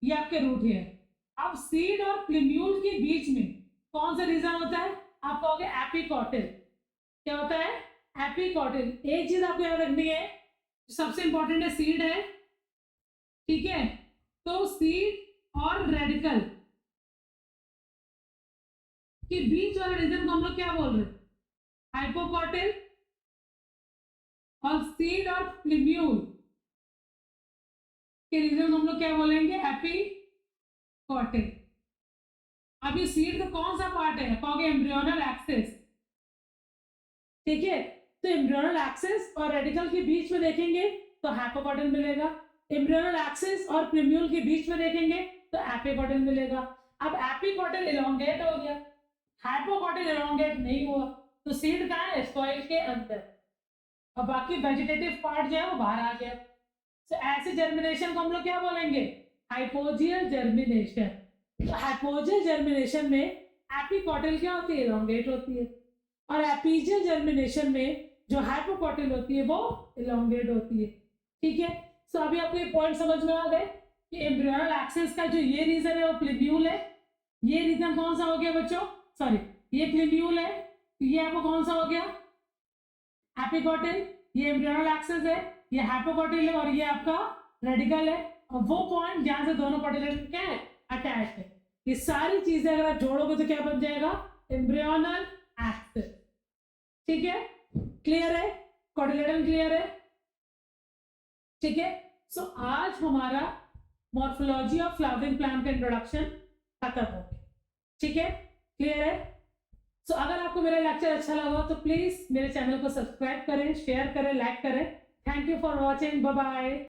ये आपके रूट हेयर। अब सीड और प्लीब्यूल के बीच में कौन सा रीजन होता है? आप कहोगे एपिकॉटिल। क्या होता है? एपिकॉटिल। एक चीज आपको याद रखनी है, सबसे इंपॉर्टेंट है सीड है, ठीक है। तो सीड और रेडिकल के बीच वाले रीजन को हम लोग क्या बोल रहे हैं? हाइपोकॉटिल। और सीड और प्लीब्यूल के रीजन को हम लोग क्या बोलेंगे? एपिकॉटिल। अभी सीड का कौन सा पार्ट है? कहोगे एम्ब्रियोनल एक्सिस, ठीक है। तो एम्ब्रियोनल एक्सिस और रेडिकल के बीच में देखेंगे तो हाइपोकॉटिल मिलेगा, एम्ब्रियोनल एक्सिस और प्लीब्यूल के बीच में देखेंगे तो एपिकॉटिल मिलेगा। अब एपिकॉटिल इलोंगेट हो गया, हाइपोकॉटिल इलोंगेट नहीं हुआ, तो सीड कहाँ है? सॉइल के अंदर, और बाकी वेजिटेटिव पार्ट जो है वो बाहर आ गया। तो ऐसे जर्मिनेशन को हम लोग क्या बोलेंगे? Hypogeal germination. तो हाइपोजियल जर्मिनेशन में एपिकॉटिल क्या होती है? इलोंगेट होती है, और एपिजियल जर्मिनेशन में जो हाइपोकॉटिल होती है वो इलोंगेट होती है, ठीक है। सो अभी आपको ये पॉइंट समझ में आ गए कि एम्ब्रियोनल एक्सिस का जो ये रीजन है वो प्लीब्यूल है। ये रीजन कौन सा हो गया बच्चों? सॉरी, ये प्लीब्यूल है, तो ये आपको कौन सा हो गया? हैप्पीगोटिल ये एम्ब्रियोनल एक्सिस है, ये हाइपोगोटिल है और ये आपका रेडिकल है, और वो पॉइंट जहां से दोनों कोटिलेडन क्या है अटैच है। ये सारी चीजें अगर आप जोड़ोगे तो क्या बन जाएगा एम्ब्रियोनल एक्सिस। ठीक है, क्लियर है, कोटिलेडन क्लियर है। ठीक है, सो आज हमारा मॉर्फोलॉजी ऑफ फ्लावरिंग प्लांट का इंट्रोडक्शन खत्म हो गया। ठीक है, क्लियर है। सो अगर आपको मेरा लेक्चर अच्छा लगा तो प्लीज मेरे चैनल को सब्सक्राइब करें, शेयर करें, लाइक करें। Thank you for watching, bye bye.